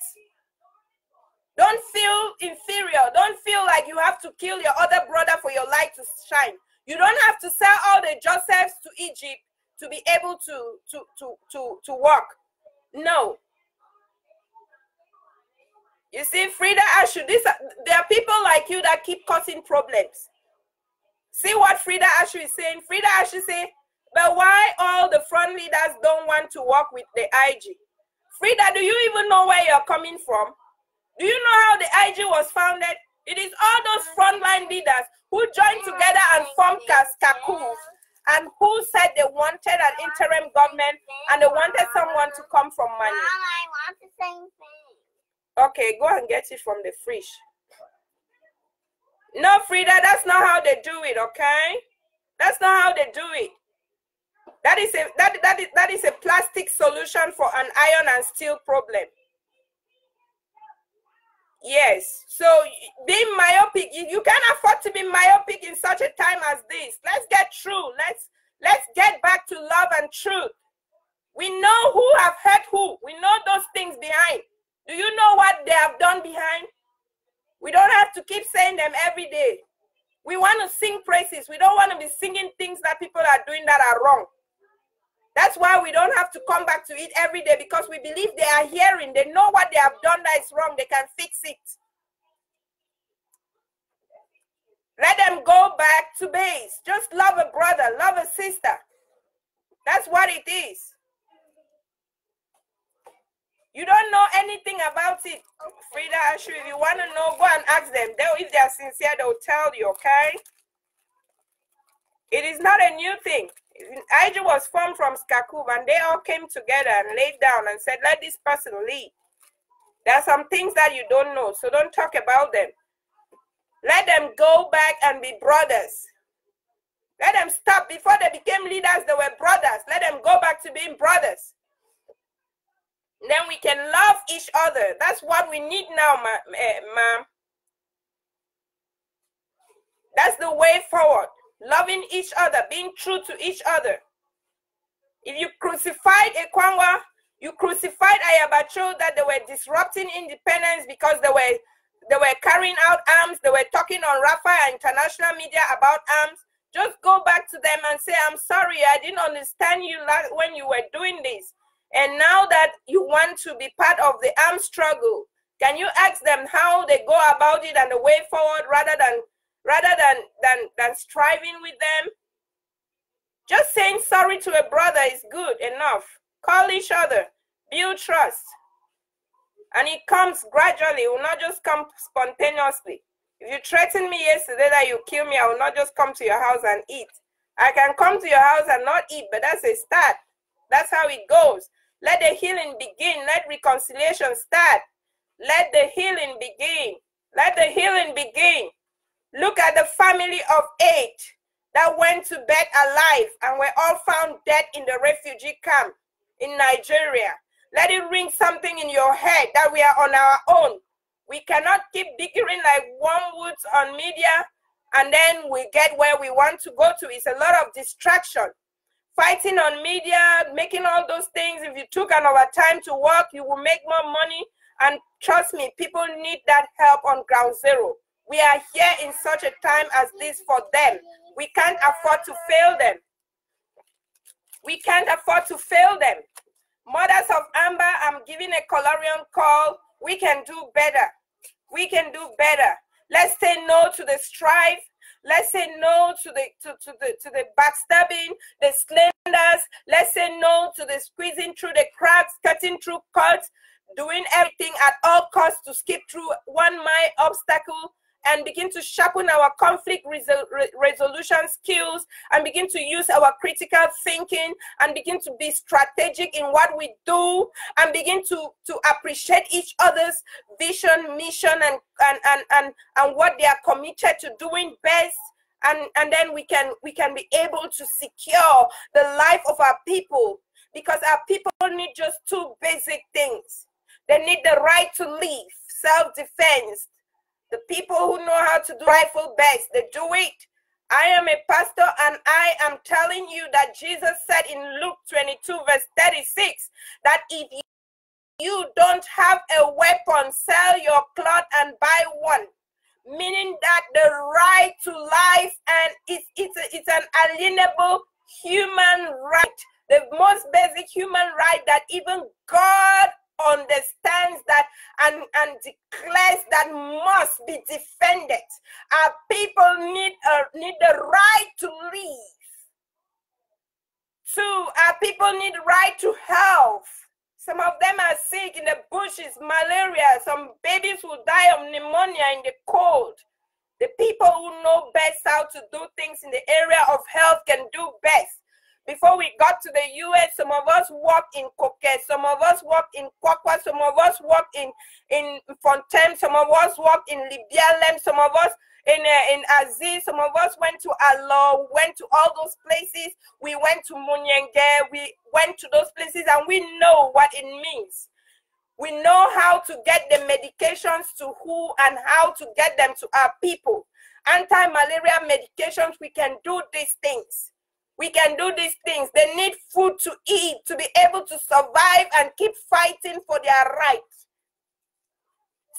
Don't feel inferior. Don't feel like you have to kill your other brother for your light to shine. You don't have to sell all the Josephs to Egypt to be able to work. No. You see, Frida Ashu, there are people like you that keep causing problems. See what Frida Ashu is saying? Frida Ashu say, but why all the front leaders don't want to work with the IG? Frida, do you even know where you're coming from? Do you know how the IG was founded? It is all those frontline leaders who joined together and formed Kakus And who said they wanted an interim government and they wanted someone to come from Mali? Mom, I want the same thing. Okay, go and get it from the fridge. No, Frida, that's not how they do it, okay? That's not how they do it. That is a plastic solution for an iron and steel problem. Yes, so being myopic, you can't afford to be myopic in such a time as this. Let's get true. Let's get back to love and truth. We know who have hurt who. We know those things behind. Do you know what they have done behind? We don't have to keep saying them every day. We want to sing praises. We don't want to be singing things that people are doing that are wrong. That's why we don't have to come back to it every day, because we believe they are hearing. They know what they have done that is wrong. They can fix it. Let them go back to base. Just love a brother, love a sister. That's what it is. You don't know anything about it, Frida. Actually, if you want to know, go and ask them. If they are sincere, they'll tell you, okay? It is not a new thing. IG was formed from Skakub, and they all came together and laid down and said, let this person lead. There are some things that you don't know, so don't talk about them. Let them go back and be brothers. Let them stop. Before they became leaders, they were brothers. Let them go back to being brothers. Then we can love each other. That's what we need now, ma'am. That's the way forward. Loving each other, being true to each other. If you crucified Ekwangwa, you crucified Ayabacho, that they were disrupting independence because they were carrying out arms. They were talking on Rafa international media about arms. Just go back to them and say, I'm sorry, I didn't understand you when you were doing this. And now that you want to be part of the armed struggle, can you ask them how they go about it and the way forward rather than striving with them? Just saying sorry to a brother is good enough. Call each other, build trust. And it comes gradually, it will not just come spontaneously. If you threatened me yesterday that you kill me, I will not just come to your house and eat. I can come to your house and not eat, but that's a start. That's how it goes. Let the healing begin. Let reconciliation start. Let the healing begin. Let the healing begin. Look at the family of 8 that went to bed alive and were all found dead in the refugee camp in Nigeria. Let it ring something in your head that we are on our own. We cannot keep bickering like wormwoods on media and then we get where we want to go to. It's a lot of distraction. Fighting on media, making all those things. If you took an overtime to work, you will make more money. And trust me, people need that help on ground zero. We are here in such a time as this for them. We can't afford to fail them. We can't afford to fail them. Mothers of Amber, I'm giving a Colorian call. We can do better. We can do better. Let's say no to the strife. Let's say no to the backstabbing, the slanders. Let's say no to the squeezing through the cracks, cutting through cuts, doing everything at all costs to skip through 1 mile obstacle, and begin to sharpen our conflict resolution skills, and begin to use our critical thinking, and begin to be strategic in what we do, and begin to appreciate each other's vision, mission, and what they are committed to doing best. And then we can be able to secure the life of our people, because our people need just 2 basic things. They need the right to live, self-defense. The people who know how to do rifle best, they do it. I am a pastor and I am telling you that Jesus said in Luke 22 verse 36 that if you don't have a weapon, sell your cloth and buy one. Meaning that the right to life, and it's an alienable human right. The most basic human right that even God understands that and declares that must be defended. Our people need the right to live. 2, our people need right to health. Some of them are sick in the bushes, malaria. Some babies will die of pneumonia in the cold. The people who know best how to do things in the area of health can do best. Before we got to the US, some of us worked in Koke, some of us worked in Kwakwa, some of us worked in Fontaine, some of us worked in Libialem, some of us in Aziz, some of us went to Alo, went to all those places. We went to Munyenge, we went to those places, and we know what it means. We know how to get the medications to who and how to get them to our people. Anti-malaria medications, we can do these things. We can do these things. They need food to eat to be able to survive and keep fighting for their rights.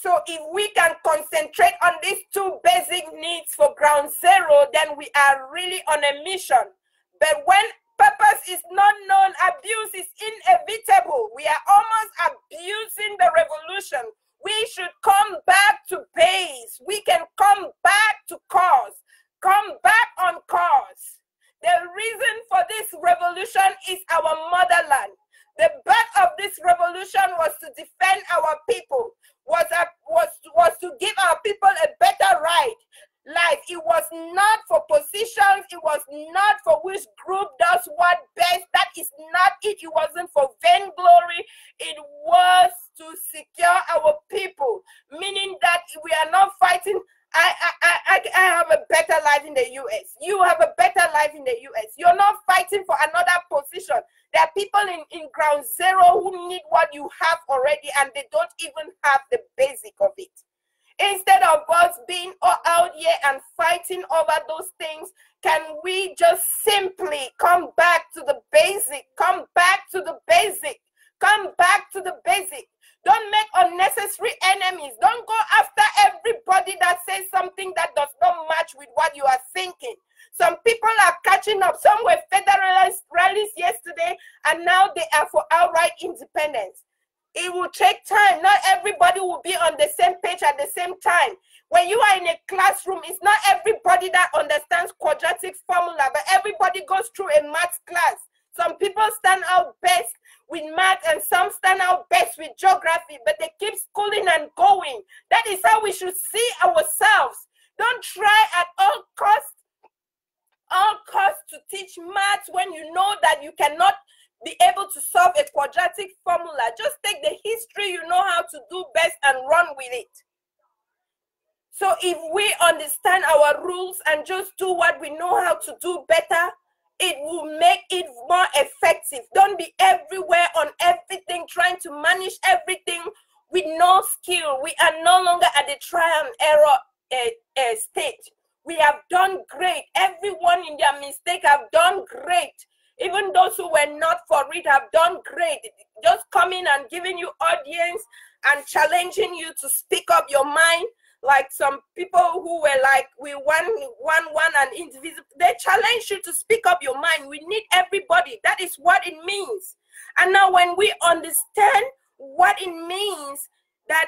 So if we can concentrate on these two basic needs for ground zero, then we are really on a mission. But when purpose is not known, abuse is inevitable. We are almost abusing the revolution. We should come back to base. We can come back to cause. Come back on cause. The reason for this revolution is our motherland. The birth of this revolution was to defend our people, was to give our people a better life. It was not for positions. It was not for which group does what best. That is not it. It wasn't for vainglory. It was to secure our people, meaning that we are not fighting. I have a better life in the US. You have a better life in the US. You're not fighting for another position. There are people in ground zero who need what you have already, and they don't even have the basic of it. Instead of us being out here and fighting over those things, can we just simply come back to the basic? Come back to the basic. Come back to the basic. Don't make unnecessary enemies. Don't go after everybody that says something that does not match with what you are thinking. Some people are catching up. Some were federalist rallies yesterday, and now they are for outright independence. It will take time. Not everybody will be on the same page at the same time. When you are in a classroom, it's not everybody that understands quadratic formula, but everybody goes through a math class. Some people stand out best with math and some stand out best with geography, but they keep schooling and going. That is how we should see ourselves. Don't try at all costs to teach math when you know that you cannot be able to solve a quadratic formula. Just take the history you know how to do best and run with it. So if we understand our rules and just do what we know how to do better, it will make it more effective. Don't be everywhere on everything, trying to manage everything with no skill. We are no longer at the trial and error stage. We have done great. Everyone in their mistake have done great. Even those who were not for it have done great. Just coming and giving you audience and challenging you to speak up your mind. Like some people who were like, we one and indivisible. They challenge you to speak up your mind. We need everybody. That is what it means. And now when we understand what it means, that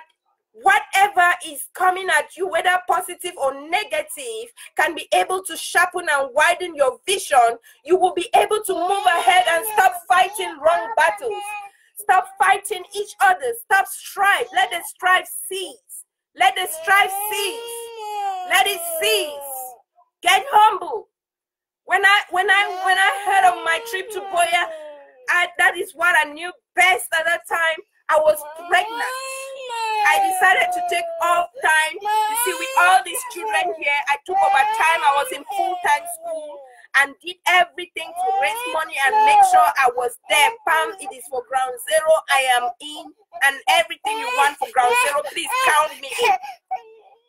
whatever is coming at you, whether positive or negative, can be able to sharpen and widen your vision, you will be able to move ahead and stop fighting wrong battles. Stop fighting each other. Stop strife. Let the strife cease. Let the strife cease. Let it cease. Get humble. When I heard of my trip to Boya, that is what I knew best at that time. I was pregnant. I decided to take off time. You see, with all these children here, I took over time. I was in full-time school and did everything to raise money and make sure I was there. Pam, it is for ground zero. I am in, and everything you want for ground zero, please count me in.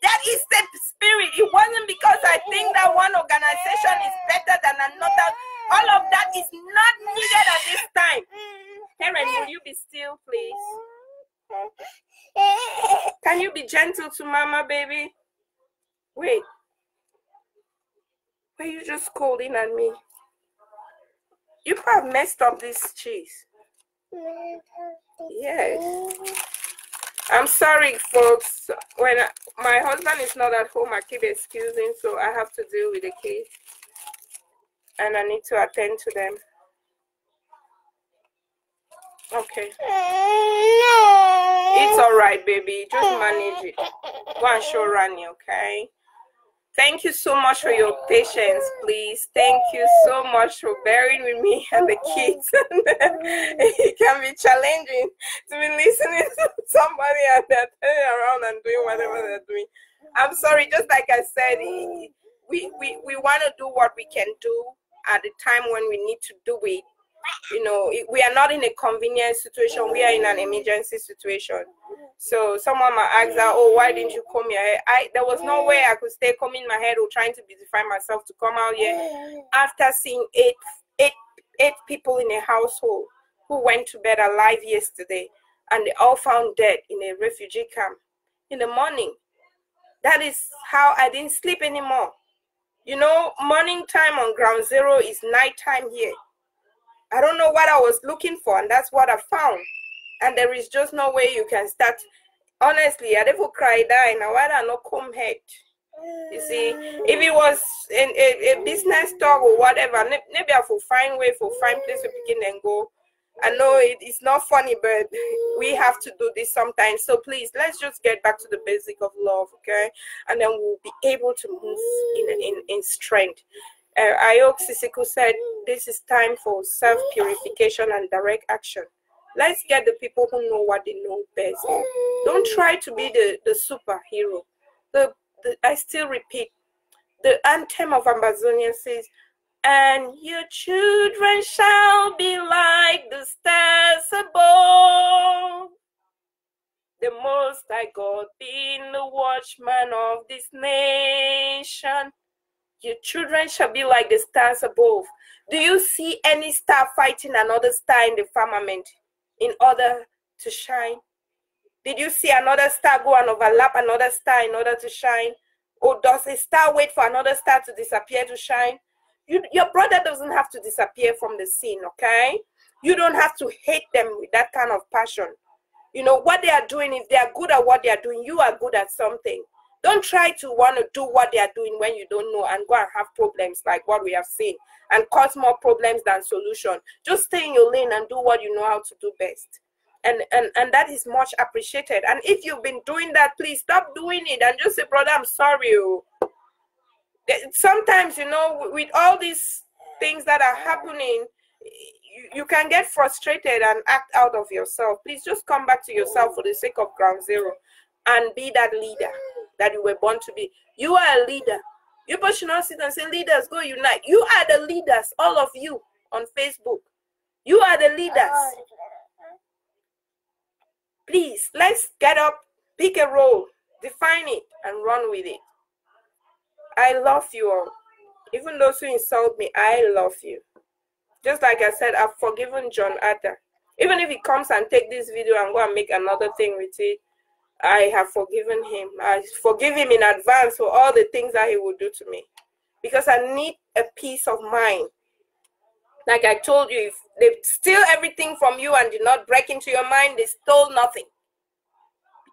That is the spirit. It wasn't because I think that one organization is better than another. All of that is not needed at this time. Karen, will you be still, please? Can you be gentle to Mama, baby? Wait. Why are you just scolding at me? You have messed up this cheese. Yes. I'm sorry, folks. When my husband is not at home, I keep excusing, so I have to deal with the kids. And I need to attend to them. Okay. It's all right, baby. Just manage it. Go and show Rani, okay? Thank you so much for your patience, please. Thank you so much for bearing with me and the kids. It can be challenging to be listening to somebody and they're turning around and doing whatever they're doing. I'm sorry, just like I said, we want to do what we can do at the time when we need to do it. You know, we are not in a convenient situation. We are in an emergency situation. So someone might ask that, oh, why didn't you comb your hair? There was no way I could stay combing my hair or trying to beautify myself to come out here after seeing eight people in a household who went to bed alive yesterday, and they all found dead in a refugee camp in the morning. That is how I didn't sleep anymore. You know, morning time on ground zero is night time here. I don't know what I was looking for, and that's what I found. And there is just no way you can start. Honestly, I never cried down. Now, why do I not come head? You see, if it was a business talk or whatever, maybe I will find way for find place to begin and go. I know it's not funny, but we have to do this sometimes. So please, let's just get back to the basic of love, okay? And then we'll be able to move in strength. Ayok Sisiku said, this is time for self-purification and direct action. Let's get the people who know what they know best. Don't try to be the superhero. I still repeat, the anthem of Ambazonian says, and your children shall be like the stars above. The Most High God being the watchman of this nation. Your children shall be like the stars above. Do you see any star fighting another star in the firmament in order to shine? Did you see another star go and overlap another star in order to shine? Or does a star wait for another star to disappear to shine? Your brother doesn't have to disappear from the scene, okay? You don't have to hate them with that kind of passion. You know, what they are doing, if they are good at what they are doing, you are good at something. Don't try to want to do what they are doing when you don't know and go and have problems like what we have seen and cause more problems than solution. Just stay in your lane and do what you know how to do best. And that is much appreciated. And if you've been doing that, please stop doing it and just say, brother, I'm sorry. Sometimes, you know, with all these things that are happening, you can get frustrated and act out of yourself. Please just come back to yourself for the sake of ground zero and be that leader that you were born to be. You are a leader. You should not sit and say, leaders, go unite. You are the leaders, all of you on Facebook. You are the leaders. Please, let's get up, pick a role, define it, and run with it. I love you all. Even those who insult me, I love you. Just like I said, I've forgiven John Atta. Even if he comes and take this video and go and make another thing with it, I have forgiven him. I forgive him in advance for all the things that he will do to me. Because I need a peace of mind. Like I told you, if they steal everything from you and did not break into your mind, they stole nothing.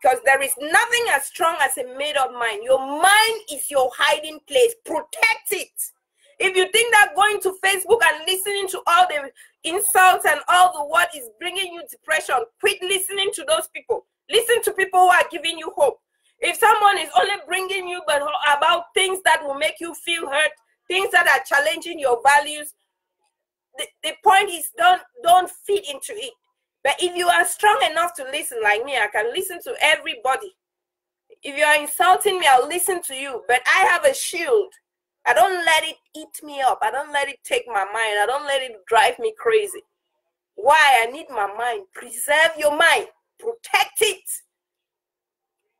Because there is nothing as strong as a made-up mind. Your mind is your hiding place. Protect it. If you think that going to Facebook and listening to all the insults and all the what is bringing you depression, quit listening to those people. Listen to people who are giving you hope. If someone is only bringing you about things that will make you feel hurt, things that are challenging your values, the point is don't feed into it. But if you are strong enough to listen like me, I can listen to everybody. If you are insulting me, I'll listen to you. But I have a shield. I don't let it eat me up. I don't let it take my mind. I don't let it drive me crazy. Why? I need my mind. Preserve your mind. Protect it.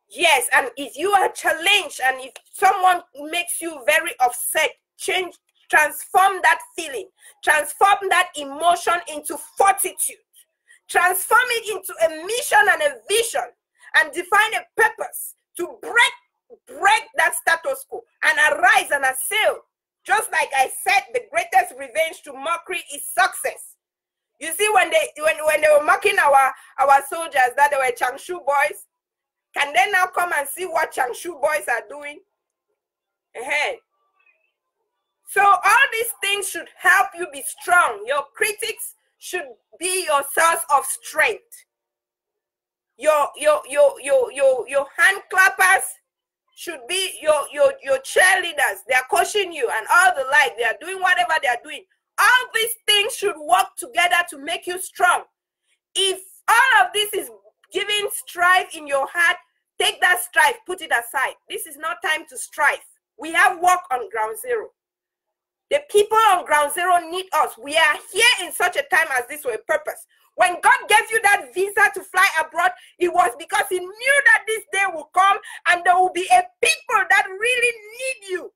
Yes, and if you are challenged and if someone makes you very upset, transform that feeling. Transform that emotion into fortitude. Transform it into a mission and a vision and define a purpose to break that status quo and arise and assail. Just like I said, the greatest revenge to mockery is success. You see, when they were mocking our soldiers that they were Changshu boys, can they now come and see what Changshu boys are doing? So all these things should help you be strong. Your critics should be your source of strength. Your hand clappers should be your cheerleaders. They are coaching you and all the like. They are doing whatever they are doing. All these things should work together to make you strong. If all of this is giving strife in your heart, take that strife, put it aside. This is not time to strife. We have work on ground zero. The people on ground zero need us. We are here in such a time as this for a purpose. When God gave you that visa to fly abroad, it was because he knew that this day will come and there will be a people that really need you.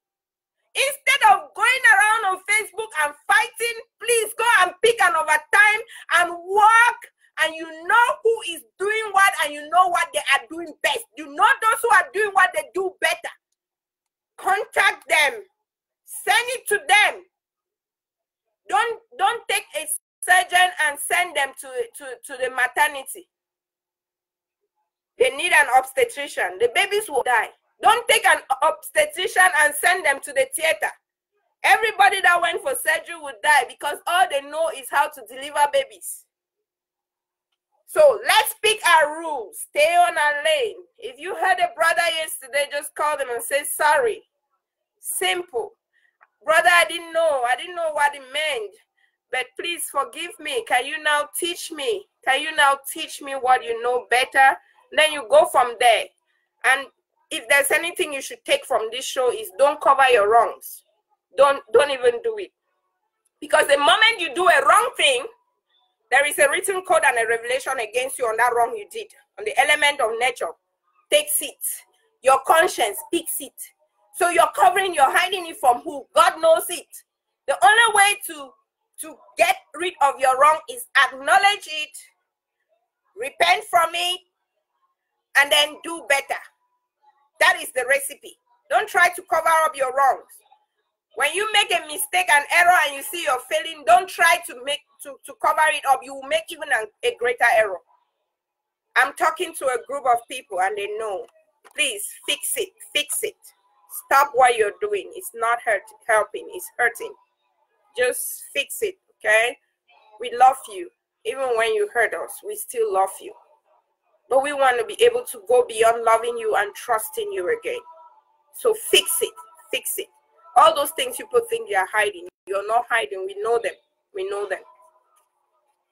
Instead of going around on Facebook and fighting, please go and pick an overtime and work, and you know who is doing what and you know what they are doing best. You know those who are doing what they do better. Contact them. Send it to them. Don't take a surgeon and send them to the maternity. They need an obstetrician. The babies will die. Don't take an obstetrician and send them to the theater. Everybody that went for surgery would die because all they know is how to deliver babies. So let's pick our rules. Stay on our lane. If you heard a brother yesterday, just call them and say sorry. Simple. Brother, I didn't know what it meant. But please forgive me. Can you now teach me? Can you now teach me what you know better? Then you go from there. And if there's anything you should take from this show is don't cover your wrongs. Don't even do it. Because the moment you do a wrong thing, there is a written code and a revelation against you on that wrong you did. On the element of nature takes it. Your conscience picks it. So you're covering, you're hiding it from who? God knows it. The only way to get rid of your wrong is acknowledge it, repent from it, and then do better. That is the recipe. Don't try to cover up your wrongs. When you make a mistake, an error, and you see you're failing, don't try to cover it up. You will make even a greater error. I'm talking to a group of people and they know. Please fix it. Fix it. Stop what you're doing. It's not helping. It's hurting. Just fix it, okay? We love you. Even when you hurt us, we still love you. But we want to be able to go beyond loving you and trusting you again. So fix it. Fix it. All those things people think you're hiding. You're not hiding. We know them. We know them.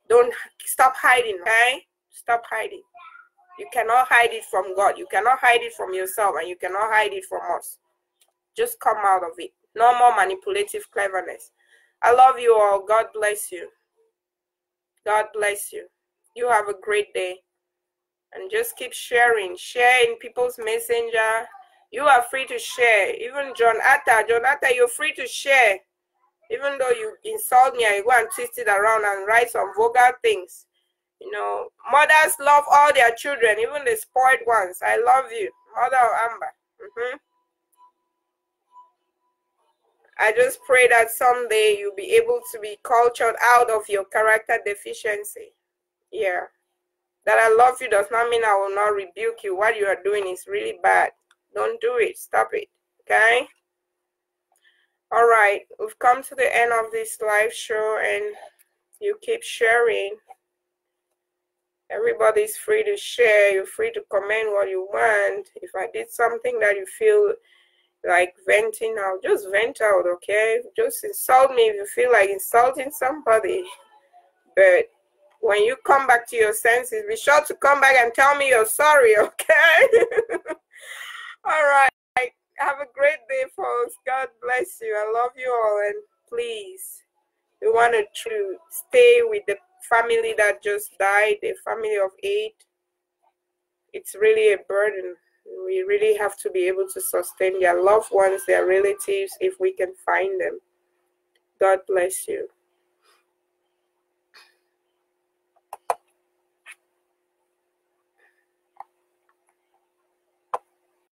Don't stop hiding, okay? Stop hiding. You cannot hide it from God. You cannot hide it from yourself. And you cannot hide it from us. Just come out of it. No more manipulative cleverness. I love you all. God bless you. God bless you. You have a great day. And just keep sharing. Share in people's messenger. You are free to share. Even John Atta, you're free to share. Even though you insult me, I go and twist it around and write some vulgar things. You know, mothers love all their children, even the spoiled ones. I love you. Mother of Amber. I just pray that someday you'll be able to be cultured out of your character deficiency. Yeah. That I love you does not mean I will not rebuke you. What you are doing is really bad. Don't do it. Stop it. Okay? All right. We've come to the end of this live show and you keep sharing. Everybody's free to share. You're free to comment what you want. If I did something that you feel like venting out, just vent out, okay? Just insult me if you feel like insulting somebody. But when you come back to your senses, be sure to come back and tell me you're sorry, okay? All right. Have a great day, folks. God bless you. I love you all. And please, we want to stay with the family that just died, a family of 8. It's really a burden. We really have to be able to sustain their loved ones, their relatives, if we can find them. God bless you.